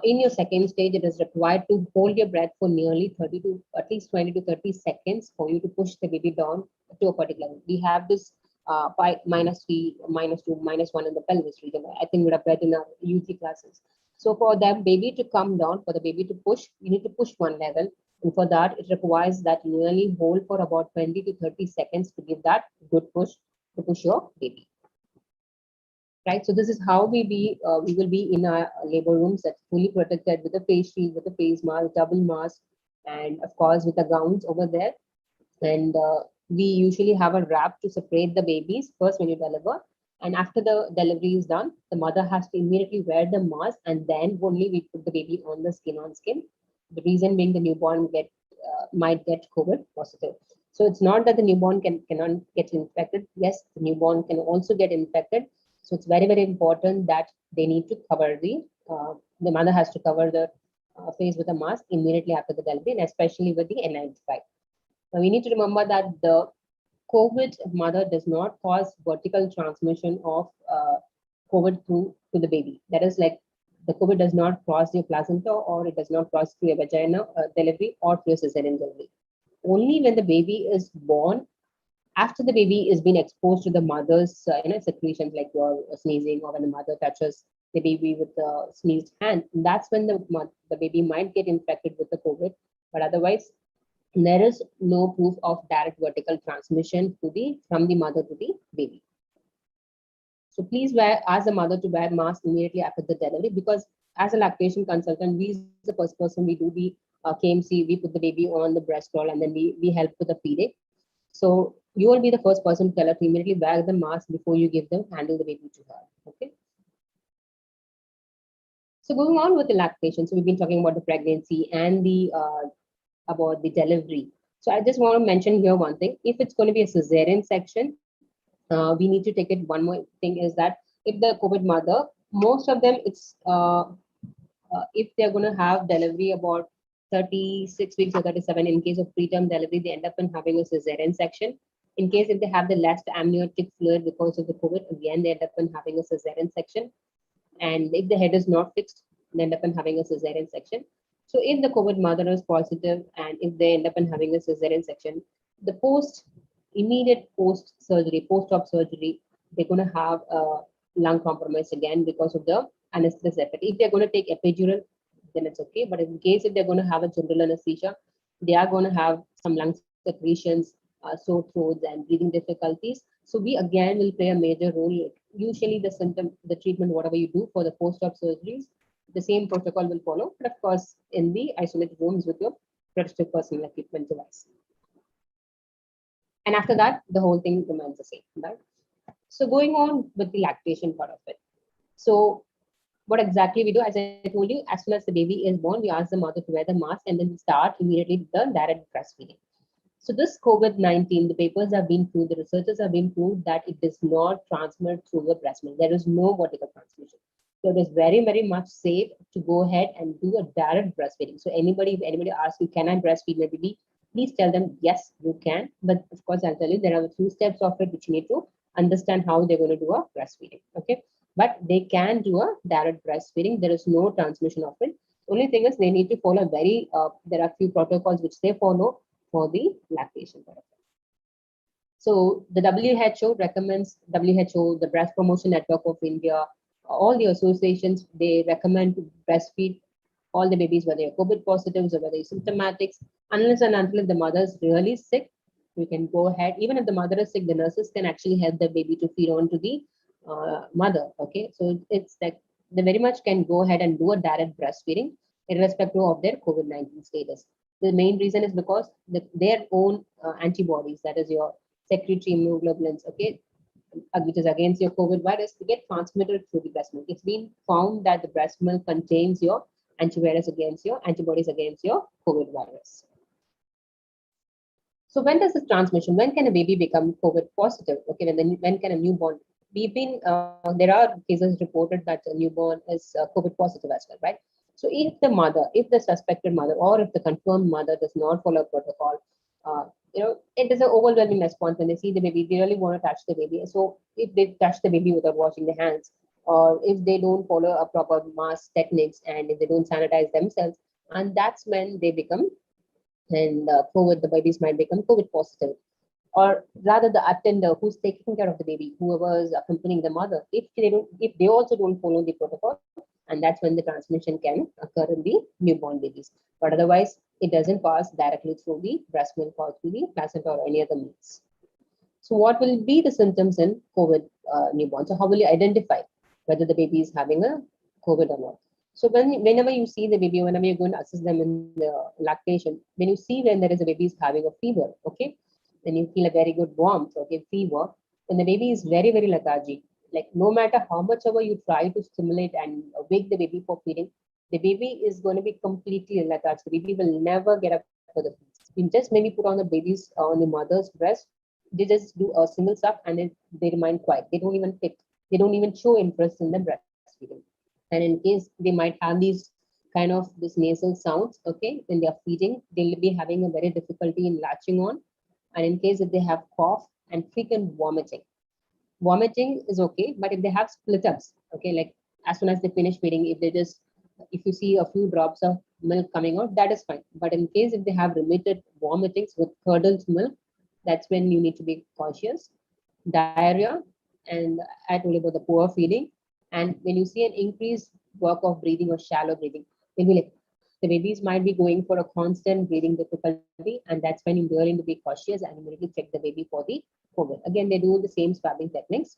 [SPEAKER 4] in your second stage, it is required to hold your breath for nearly 30 to at least 20 to 30 seconds for you to push the baby down to a particular level. We have this -3, -2, -1 in the pelvis region. I think we would have read in our UT classes. So for that baby to come down, for the baby to push, you need to push one level. And for that, it requires that you nearly hold for about 20 to 30 seconds to give that good push to push your baby. Right, so this is how we will be in our labor rooms, that's fully protected with a face shield, with a face mask, double mask, and of course with the gowns over there. And we usually have a wrap to separate the babies first when you deliver, and after the delivery is done, the mother has to immediately wear the mask, and then only we put the baby on the skin on skin. The reason being the newborn might get COVID positive. So it's not that the newborn cannot get infected. Yes, the newborn can also get infected. So it's very, very important that they need to cover the mother has to cover the face with a mask immediately after the delivery, and especially with the N95. Now we need to remember that the COVID mother does not cause vertical transmission of COVID to the baby. That is, like, the COVID does not cross your placenta, or it does not cross through a vagina delivery or through a cesarean delivery. Only when the baby is born, after the baby is being exposed to the mother's secretions, like your sneezing, or when the mother touches the baby with the sneezed hand, that's when the baby might get infected with the COVID. But otherwise, there is no proof of direct vertical transmission from the mother to the baby. So please ask the mother to wear mask immediately after the delivery, because as a lactation consultant, we is the first person, we do the KMC, we put the baby on the breast roll, and then we help with the feeding. So you will be the first person to tell her to immediately wear the mask before you handle the baby to her. Okay. So going on with the lactation, so we've been talking about the pregnancy and about the delivery. So I just want to mention here one thing. If it's going to be a cesarean section, we need to take it. One more thing is that if the COVID mother, most of them, it's if they're going to have delivery about 36 weeks or 37, in case of preterm delivery, they end up in having a cesarean section. In case if they have the less amniotic fluid because of the COVID, again, they end up in having a cesarean section. And if the head is not fixed, they end up in having a cesarean section. So if the COVID mother is positive, and if they end up in having a cesarean section, the immediate post-surgery, post-op surgery, they're going to have a lung compromise again because of the anesthesia effect. If they're going to take epidural, then it's okay. But in case if they're going to have a general anesthesia, they are going to have some lung secretions, sore throats, and breathing difficulties. So we again will play a major role. Usually the treatment, whatever you do for the post-op surgeries, the same protocol will follow, but of course in the isolated rooms with your protective personal equipment device. And after that, the whole thing remains the same, right? So going on with the lactation part of it. So what exactly we do, as I told you, as soon as the baby is born, we ask the mother to wear the mask, and then we start immediately the direct breastfeeding. So this COVID-19, the papers have been proved, the researchers have been proved that it does not transmit through the breast milk. There is no vertical transmission. So it is very, very much safe to go ahead and do a direct breastfeeding. So if anybody asks you, can I breastfeed my baby? Please tell them, yes, you can. But of course, I'll tell you, there are a few steps of it which you need to understand how they're going to do a breastfeeding. Okay. But they can do a direct breastfeeding. There is no transmission of it. Only thing is they need to follow there are a few protocols which they follow for the lactation protocol. So the WHO recommends, the Breast Promotion Network of India, all the associations, they recommend to breastfeed all the babies, whether you're COVID positives or whether you're symptomatics, unless and until the mother is really sick, you can go ahead. Even if the mother is sick, the nurses can actually help the baby to feed on to the mother. Okay, so it's like they very much can go ahead and do a direct breastfeeding irrespective of their COVID-19 status. The main reason is because their own antibodies, that is your secretory immunoglobulins, okay, which is against your COVID virus, they get transmitted through the breast milk. It's been found that the breast milk contains your antivirus against your antibodies against your COVID virus. So when does this transmission? When can a baby become COVID positive? Okay, when can a newborn? There are cases reported that a newborn is COVID positive as well, right? So if the suspected mother, or if the confirmed mother does not follow protocol, it is an overwhelming response when they see the baby. They really want to touch the baby. So if they touch the baby without washing their hands, or if they don't follow a proper mask techniques, and if they don't sanitize themselves, and that's when they become, and the babies might become COVID positive. Or rather, the attender who's taking care of the baby, whoever is accompanying the mother, if they also don't follow the protocol, and that's when the transmission can occur in the newborn babies. But otherwise, it doesn't pass directly through the breast milk or through the placenta or any other means. So, what will be the symptoms in COVID newborn? So, how will you identify whether the baby is having a COVID or not? So, whenever you see the baby, whenever you're going to assess them in the lactation, when you see when there is a baby is having a fever, okay, then you feel a very good warmth, okay, fever. When the baby is very, very lethargic, like no matter how much ever you try to stimulate and wake the baby for feeding, the baby is going to be completely lethargic. The baby will never get up for the feed. You just maybe put on the mother's breast. They just do a single suck and then they remain quiet. They don't even pick. They don't even show interest in the breastfeeding. And in case they might have these kind of this nasal sounds, okay, when they are feeding, they'll be having a very difficulty in latching on. And in case if they have cough and frequent vomiting is okay. But if they have split ups, okay, like as soon as they finish feeding, if you see a few drops of milk coming out, that is fine. But in case if they have remitted vomitings with curdled milk, that's when you need to be cautious. Diarrhea, and I told you about the poor feeding. And when you see an increased work of breathing or shallow breathing, maybe like the babies might be going for a constant breathing difficulty, and that's when you really need to be cautious and immediately check the baby for the COVID. Again, they do the same swabbing techniques.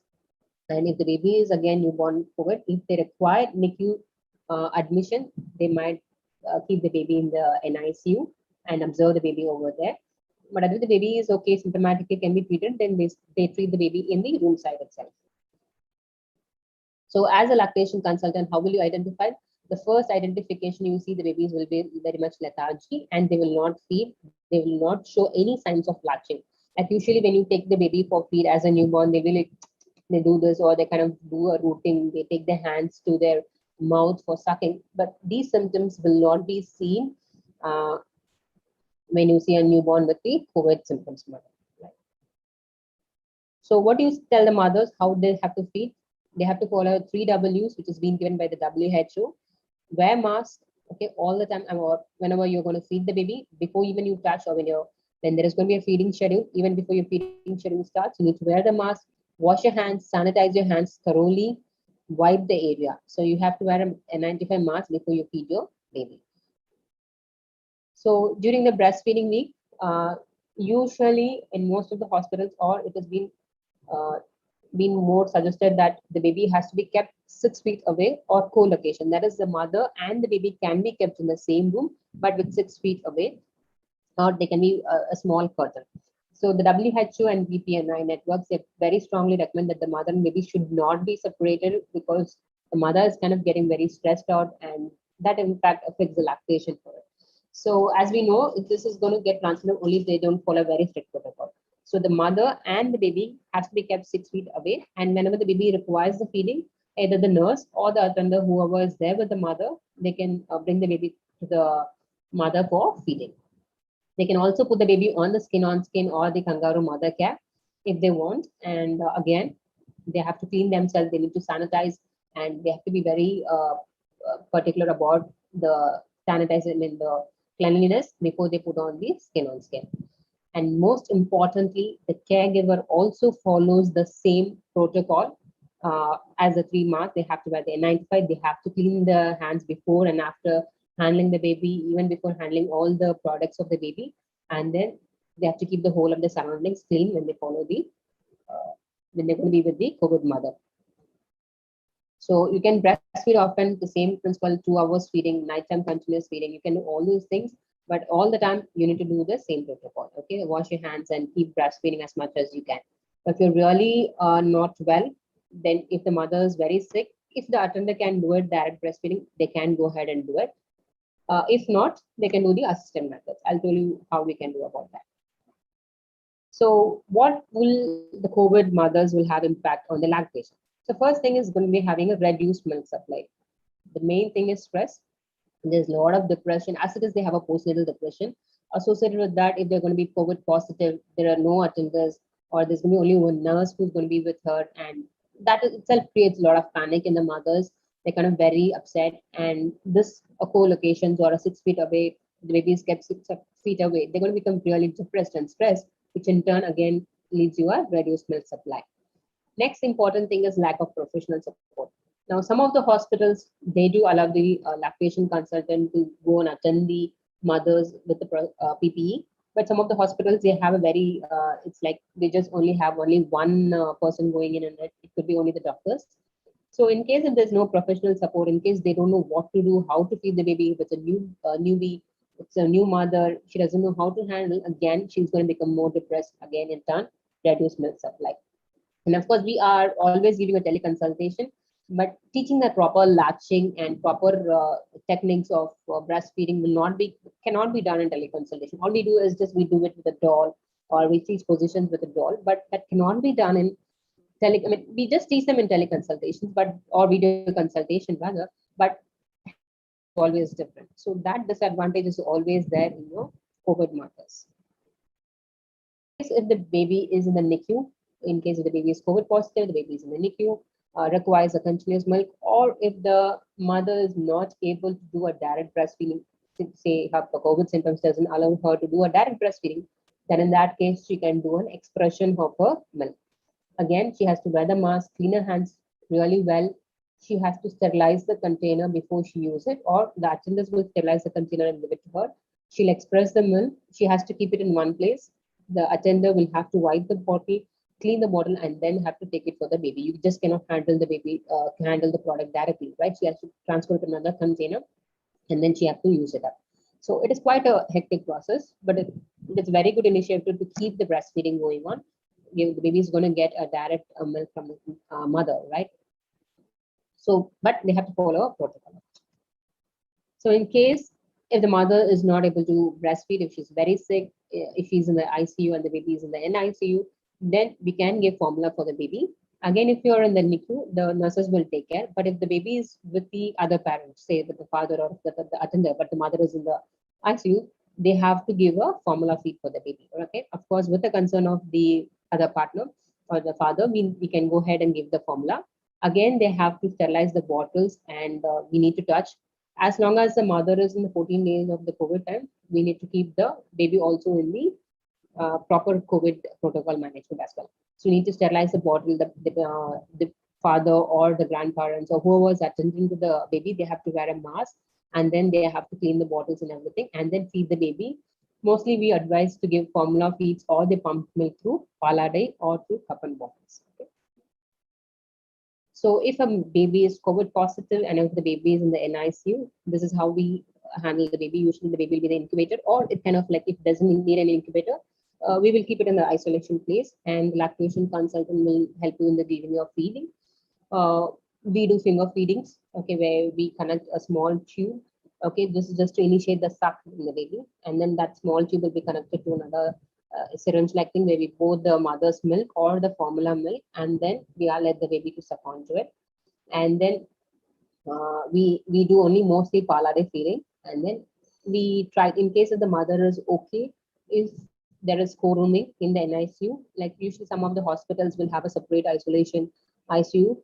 [SPEAKER 4] And if the baby is again newborn COVID, if they require NICU admission, they might keep the baby in the NICU and observe the baby over there. But if the baby is okay, symptomatically can be treated, then they treat the baby in the room side itself. So as a lactation consultant, how will you identify? The first identification, you see the babies will be very much lethargy and they will not feed. They will not show any signs of latching. Like usually when you take the baby for feed as a newborn, they do this, or they kind of do a rooting. They take their hands to their mouth for sucking. But these symptoms will not be seen when you see a newborn with the COVID symptoms. Right? So what do you tell the mothers how they have to feed? They have to follow 3 W's, which is being given by the WHO. Wear mask, okay, all the time, or whenever you're going to feed the baby, before even you touch, or when there is going to be a feeding schedule, even before your feeding schedule starts, you need to wear the mask, wash your hands, sanitize your hands thoroughly, wipe the area. So you have to wear an N95 mask before you feed your baby. So during the breastfeeding week, usually in most of the hospitals, or it has been more suggested that the baby has to be kept 6 feet away or co-location. That is, the mother and the baby can be kept in the same room, but with 6 feet away, or they can be a small curtain. So the WHO and BPNI networks, they very strongly recommend that the mother and baby should not be separated, because the mother is kind of getting very stressed out, and that in fact affects the lactation for it. So as we know, this is going to get transmitted only if they don't follow a very strict protocol. So the mother and the baby has to be kept 6 feet away. And whenever the baby requires the feeding, either the nurse or the attender, whoever is there with the mother, they can bring the baby to the mother for feeding. They can also put the baby on the skin or the kangaroo mother cap if they want. And again, they have to clean themselves. They need to sanitize, and they have to be very particular about the sanitizing and the cleanliness before they put on the skin on skin. And most importantly, the caregiver also follows the same protocol as the 3 masks. They have to wear the N95. They have to clean the hands before and after handling the baby, even before handling all the products of the baby. And then they have to keep the whole of the surroundings clean when they follow when they're going to be with the COVID mother. So you can breastfeed often, the same principle, 2 hours feeding, nighttime continuous feeding. You can do all those things, but all the time you need to do the same protocol. Okay, wash your hands and keep breastfeeding as much as you can. But if you're really not well, then if the mother is very sick, if the attender can do it direct breastfeeding, they can go ahead and do it. If not, they can do the assisted methods. I'll tell you how we can do about that. So what will the COVID mothers will have impact on the lactation? So first thing is going to be having a reduced milk supply. The main thing is stress. There's a lot of depression. As it is, they have a postnatal depression associated with that. If they're going to be COVID positive, there are no attenders, or there's going to be only one nurse who's going to be with her, and that itself creates a lot of panic in the mothers. They're kind of very upset, and this a co-locations or a 6 feet away, the babies kept 6 feet away. They're going to become really depressed and stressed, which in turn again leads you a reduced milk supply. Next important thing is lack of professional support. Now, some of the hospitals, they do allow the lactation consultant to go and attend the mothers with the PPE, but some of the hospitals, they have a very, it's like they just only have only one person going in, and it could be only the doctors. So in case if there's no professional support, in case they don't know what to do, how to feed the baby, if it's a newbie, it's a new mother, she doesn't know how to handle, again, she's going to become more depressed, again, in turn, reduce milk supply. And of course, we are always giving a teleconsultation, but teaching the proper latching and proper techniques of breastfeeding cannot be done in teleconsultation. All we do is just we do it with a doll, or we teach positions with a doll, but that cannot be done in we just teach them in teleconsultations, or video consultation rather, but always different. So that disadvantage is always there in your COVID mothers. If the baby is in the NICU, in case if the baby is COVID positive, the baby is in the NICU, requires a continuous milk, or if the mother is not able to do a direct breastfeeding, say her COVID symptoms doesn't allow her to do a direct breastfeeding, then in that case, she can do an expression of her milk. Again, she has to wear the mask, clean her hands really well. She has to sterilize the container before she uses it, or the attendants will sterilize the container and give it to her. She'll express the milk. She has to keep it in one place. The attender will have to wipe the bottle, clean the bottle, and then have to take it for the baby. You just cannot handle the baby, handle the product directly, right? She has to transfer it to another container, and then she has to use it up. So it is quite a hectic process, but it's a very good initiative to keep the breastfeeding going on. The baby is going to get a direct milk from the mother, right? So, but they have to follow a protocol. So in case if the mother is not able to breastfeed, if she's very sick, if she's in the ICU and the baby is in the NICU, then we can give formula for the baby. Again, if you're in the NICU, the nurses will take care. But if the baby is with the other parent, say with the father or the attender, but the mother is in the ICU, they have to give a formula feed for the baby. Okay, of course, with the concern of the other partner or the father, we can go ahead and give the formula. Again, they have to sterilize the bottles, and we need to touch. As long as the mother is in the 14 days of the COVID time, we need to keep the baby also in the proper COVID protocol management as well. So you need to sterilize the bottle, the father or the grandparents or whoever is attending to the baby, they have to wear a mask, and then they have to clean the bottles and everything, and then feed the baby. Mostly we advise to give formula feeds or the pump milk through Paladai or through cup and bottles. Okay. So if a baby is COVID positive and if the baby is in the NICU, this is how we handle the baby. Usually the baby will be the incubator, or it kind of like if it doesn't need an incubator, we will keep it in the isolation place, and the lactation consultant will help you in the dealing of feeding. We do finger feedings, okay, where we connect a small tube. Okay, this is just to initiate the suck in the baby, and then that small tube will be connected to another syringe-like thing where we pour the mother's milk or the formula milk, and then we are let the baby to suck onto it. And then we do only mostly Paladai feeding, and then we try in case if the mother is okay, if there is co-rooming in the NICU, like usually some of the hospitals will have a separate isolation ICU.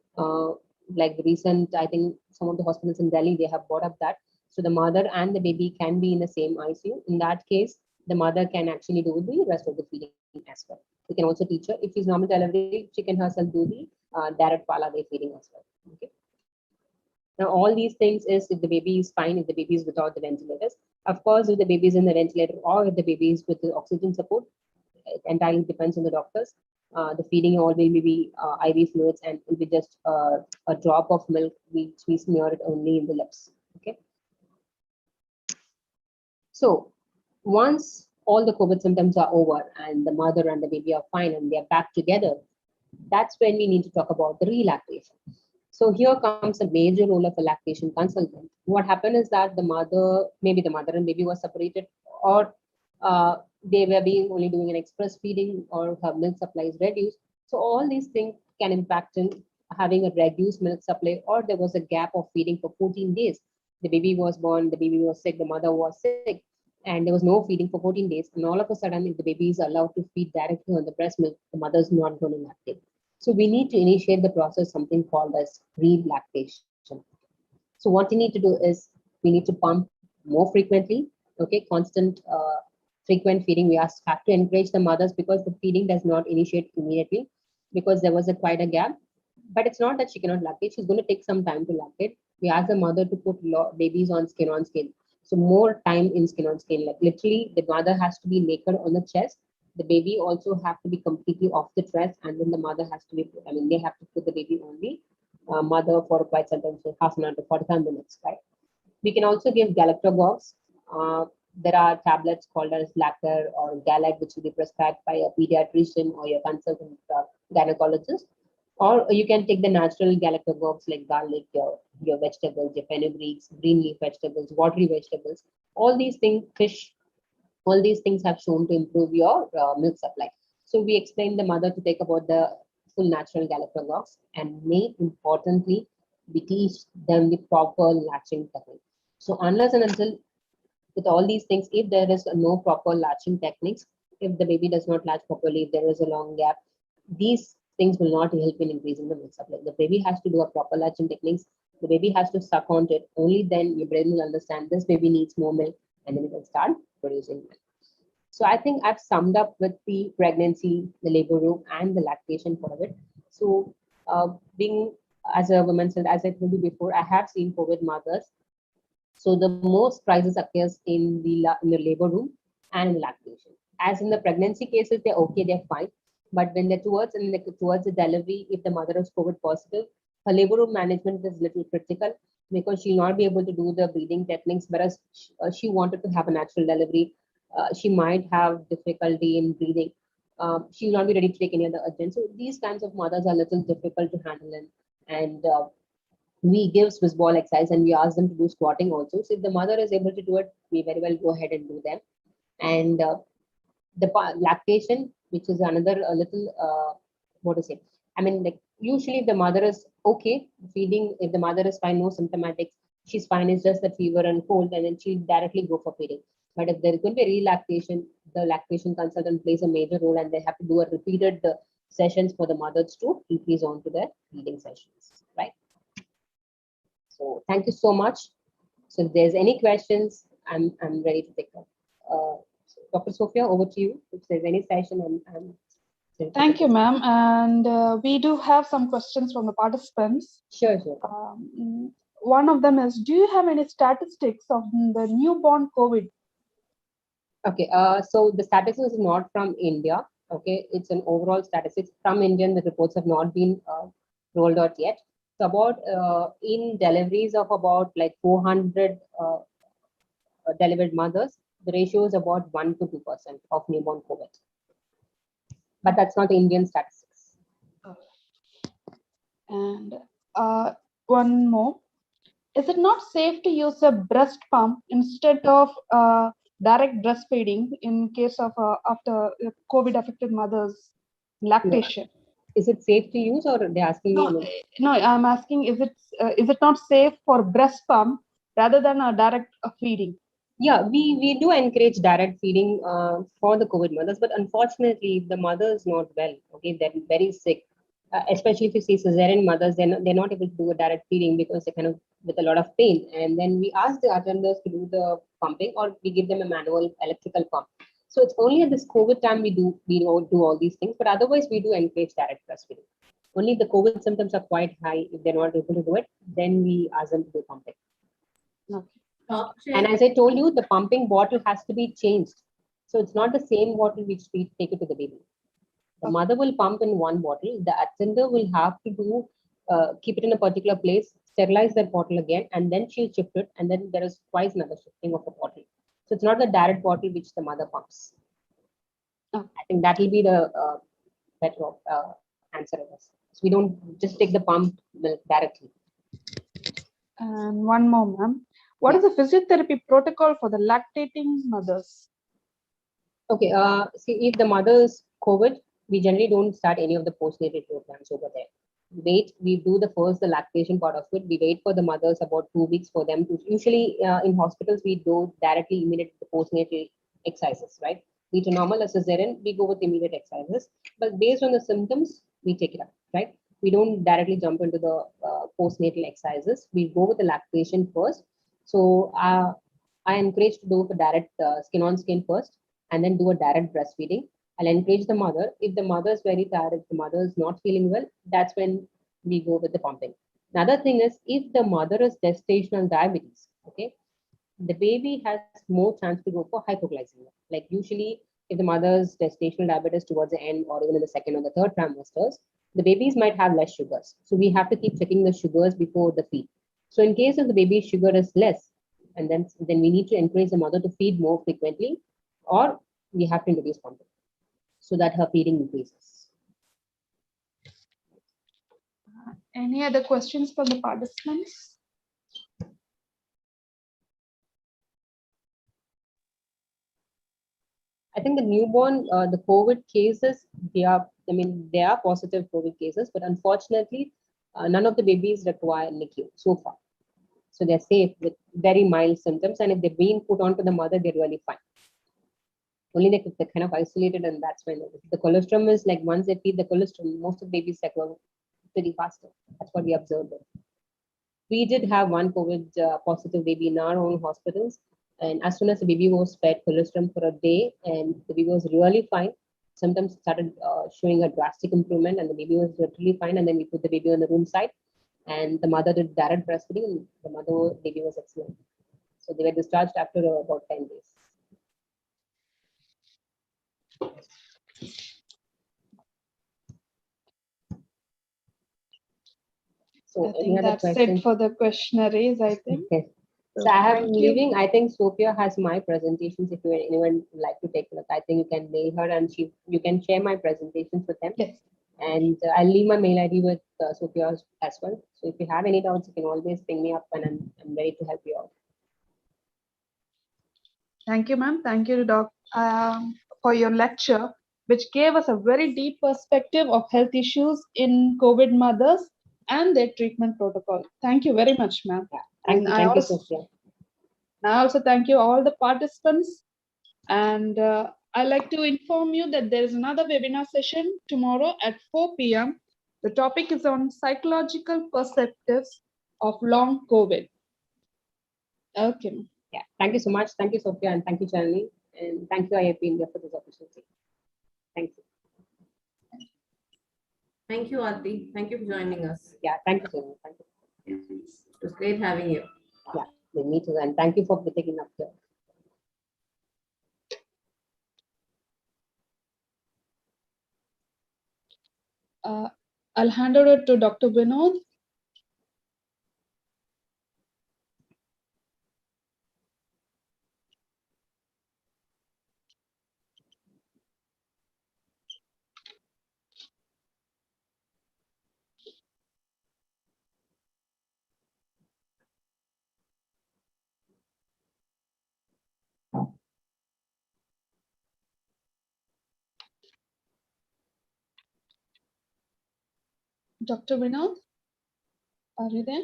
[SPEAKER 4] Like the recent, I think some of the hospitals in Delhi, they have brought up that. So the mother and the baby can be in the same ICU. In that case, the mother can actually do the rest of the feeding as well. We can also teach her, if she's normal delivery, she can herself do the direct Paladai feeding as well. Okay. Now, all these things is if the baby is fine, if the baby is without the ventilators. Of course, if the baby is in the ventilator or if the baby is with the oxygen support, it entirely depends on the doctors. The feeding all will be IV fluids, and it will be just a drop of milk which we smear it only in the lips. Okay. So once all the COVID symptoms are over and the mother and the baby are fine and they are back together, that's when we need to talk about the relactation. So here comes a major role of a lactation consultant. What happened is that maybe the mother and baby were separated, or they were being only doing an express feeding, or her milk supply is reduced. So all these things can impact in having a reduced milk supply, or there was a gap of feeding for 14 days. The baby was born, the baby was sick, the mother was sick, and there was no feeding for 14 days. And all of a sudden, if the baby is allowed to feed directly on the breast milk, the mother is not going to lactate. So we need to initiate the process, something called as relactation. So what we need to do is we need to pump more frequently. Okay, constant, frequent feeding. We have to encourage the mothers, because the feeding does not initiate immediately, because there was quite a gap. But it's not that she cannot lactate. She's going to take some time to lactate. We ask the mother to put babies on skin on skin. So more time in skin on skin. Like literally, the mother has to be naked on the chest. The baby also have to be completely off the chest, and then the mother has to be. They have to put the baby on the mother for quite some time, so half an hour to 45 minutes, right? We can also give galactogogues. There are tablets called as Lactar or Galac, which will be prescribed by a pediatrician or your consultant gynecologist. Or you can take the natural galactogogues like garlic, your vegetables, your fenugreeks, green leaf vegetables, watery vegetables. All these things, fish, all these things have shown to improve your milk supply. So we explain the mother to take about the full natural galactogogues, and may importantly, we teach them the proper latching technique. So unless and until with all these things, if there is no proper latching techniques, if the baby does not latch properly, if there is a long gap, these things will not help in increasing the milk supply. The baby has to do a proper latching techniques. The baby has to suck on it. Only then your brain will understand this baby needs more milk, and then it will start producing milk. So I think I've summed up with the pregnancy, the labor room, and the lactation part of it. So being as a woman, as I told you before, I have seen COVID mothers. So the most crisis occurs in the labor room and in lactation. As in the pregnancy cases, they're okay, they're fine. But when they're towards the delivery, if the mother is COVID positive, her labor room management is little critical, because she'll not be able to do the breathing techniques. Whereas she wanted to have a natural delivery, she might have difficulty in breathing. She'll not be ready to take any other urgent. So these kinds of mothers are a little difficult to handle in. And we give Swiss ball exercise, and we ask them to do squatting also. So if the mother is able to do it, we very well go ahead and do them. And the lactation, which is another a little, what to say? Like usually if the mother is okay feeding, if the mother is fine, no symptomatics, she's fine, it's just the fever and cold, and then she'll directly go for feeding. But if there is going to be relactation, the lactation consultant plays a major role, and they have to do a repeated sessions for the mothers to increase on to their feeding sessions, right? So thank you so much. So if there's any questions, I'm ready to take them. Dr. Sophia, over to you. If there's any session, I'm
[SPEAKER 3] Thank you, ma'am. And we do have some questions from the participants.
[SPEAKER 4] Sure.
[SPEAKER 3] One of them is, do you have any statistics of the newborn COVID?
[SPEAKER 4] Okay, so the statistics is not from India. Okay, it's an overall statistics from India. The reports have not been rolled out yet. So about in deliveries of about like 400 delivered mothers, the ratio is about 1 to 2% of newborn COVID. But that's not Indian statistics.
[SPEAKER 3] And one more. Is it not safe to use a breast pump instead of direct breastfeeding in case of after COVID affected mothers lactation?
[SPEAKER 4] Is it safe to use, or they're asking me?
[SPEAKER 3] No, I'm asking, is it not safe for breast pump rather than a direct feeding?
[SPEAKER 4] Yeah, we do encourage direct feeding for the COVID mothers, but unfortunately, if the mother is not well, okay, they're very sick, especially if you see cesarean mothers, they're not able to do a direct feeding because they're kind of with a lot of pain. And then we ask the attenders to do the pumping, or we give them a manual electrical pump. So it's only at this COVID time we do all these things, but otherwise we do encourage direct breastfeeding. Only if the COVID symptoms are quite high, if they're not able to do it, then we ask them to do pumping.
[SPEAKER 3] Okay.
[SPEAKER 4] And as I told you, the pumping bottle has to be changed. So it's not the same bottle which we take it to the baby. The mother will pump in one bottle. The attender will have to do keep it in a particular place, sterilize that bottle again, and then she'll shift it, and then there is twice another shifting of the bottle. So it's not the direct bottle which the mother pumps.
[SPEAKER 3] Oh.
[SPEAKER 4] I think that will be the better answer of this. So we don't just take the pumped milk directly.
[SPEAKER 3] And one more, ma'am. What is the physiotherapy protocol for the lactating mothers?
[SPEAKER 4] Okay, see, if the mother is COVID, we generally don't start any of the postnatal programs over there. We do the lactation part of it. We wait for the mothers about 2 weeks for them to, usually in hospitals, we do directly immediate the postnatal exercises, right? Be it a normal or cesarean, we go with immediate exercises. But based on the symptoms, we take it up, right? We don't directly jump into the postnatal exercises. We go with the lactation first. So I encourage to do the direct skin on skin first, and then do a direct breastfeeding. I'll encourage the mother. If the mother is very tired, if the mother is not feeling well, that's when we go with the pumping. Another thing is, if the mother is gestational diabetes, okay, the baby has more chance to go for hypoglycemia. Like usually, if the mother's gestational diabetes towards the end or even in the second or the third trimesters, the babies might have less sugars. So we have to keep checking the sugars before the feed. So in case of the baby's sugar is less, and then we need to encourage the mother to feed more frequently, or we have to introduce pumping so that her feeding increases.
[SPEAKER 3] Any other questions from the participants?
[SPEAKER 4] I think the newborn, the COVID cases, they are positive COVID cases, but unfortunately, none of the babies require NICU so far. So they're safe with very mild symptoms. And if they're being put onto the mother, they're really fine. Only they're kind of isolated, and that's when the colostrum is like, once they feed the colostrum, most of the babies recover pretty faster. That's what we observed. We did have one COVID positive baby in our own hospitals. And as soon as the baby was fed colostrum for a day, and the baby was really fine, symptoms started showing a drastic improvement, and the baby was literally fine. And then we put the baby on the room side, and the mother did direct breastfeeding, and the baby was excellent. So they were discharged after about 10 days. So
[SPEAKER 3] I think that's it for the questionnaires, I think.
[SPEAKER 4] Okay. So I am leaving. I think Sophia has my presentations. If anyone would like to take a look, I think you can mail her, and you can share my presentations with them.
[SPEAKER 3] Yes.
[SPEAKER 4] And I'll leave my mail ID with Sophia as well. So if you have any doubts, you can always ping me up, and I'm ready to help you out.
[SPEAKER 3] Thank you, ma'am. Thank you, Doc, for your lecture, which gave us a very deep perspective of health issues in COVID mothers and their treatment protocol. Thank you very much, ma'am.
[SPEAKER 4] Yeah. Thank you, Sophia.
[SPEAKER 3] I also thank you all the participants. And I'd like to inform you that there is another webinar session tomorrow at 4 p.m. The topic is on psychological perspectives of long COVID. Okay.
[SPEAKER 4] Yeah. Thank you so much. Thank you, Sophia, and thank you, Janani. And thank you, IAP India, for this opportunity. Thank you.
[SPEAKER 1] Thank you, Aarthi. Thank you for joining us.
[SPEAKER 4] Yeah, thank you, Janani. Thank you.
[SPEAKER 1] It was great having you.
[SPEAKER 4] Yeah, me too. And thank you for taking up here.
[SPEAKER 3] I'll hand over to Dr. Vinod. Dr. Vinod, are you there?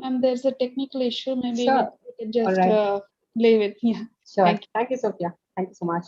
[SPEAKER 3] And there's a technical issue. Maybe
[SPEAKER 4] Sure.
[SPEAKER 3] we can just leave it. Yeah.
[SPEAKER 4] Sure. Thank you, Sophia. Thank you so much.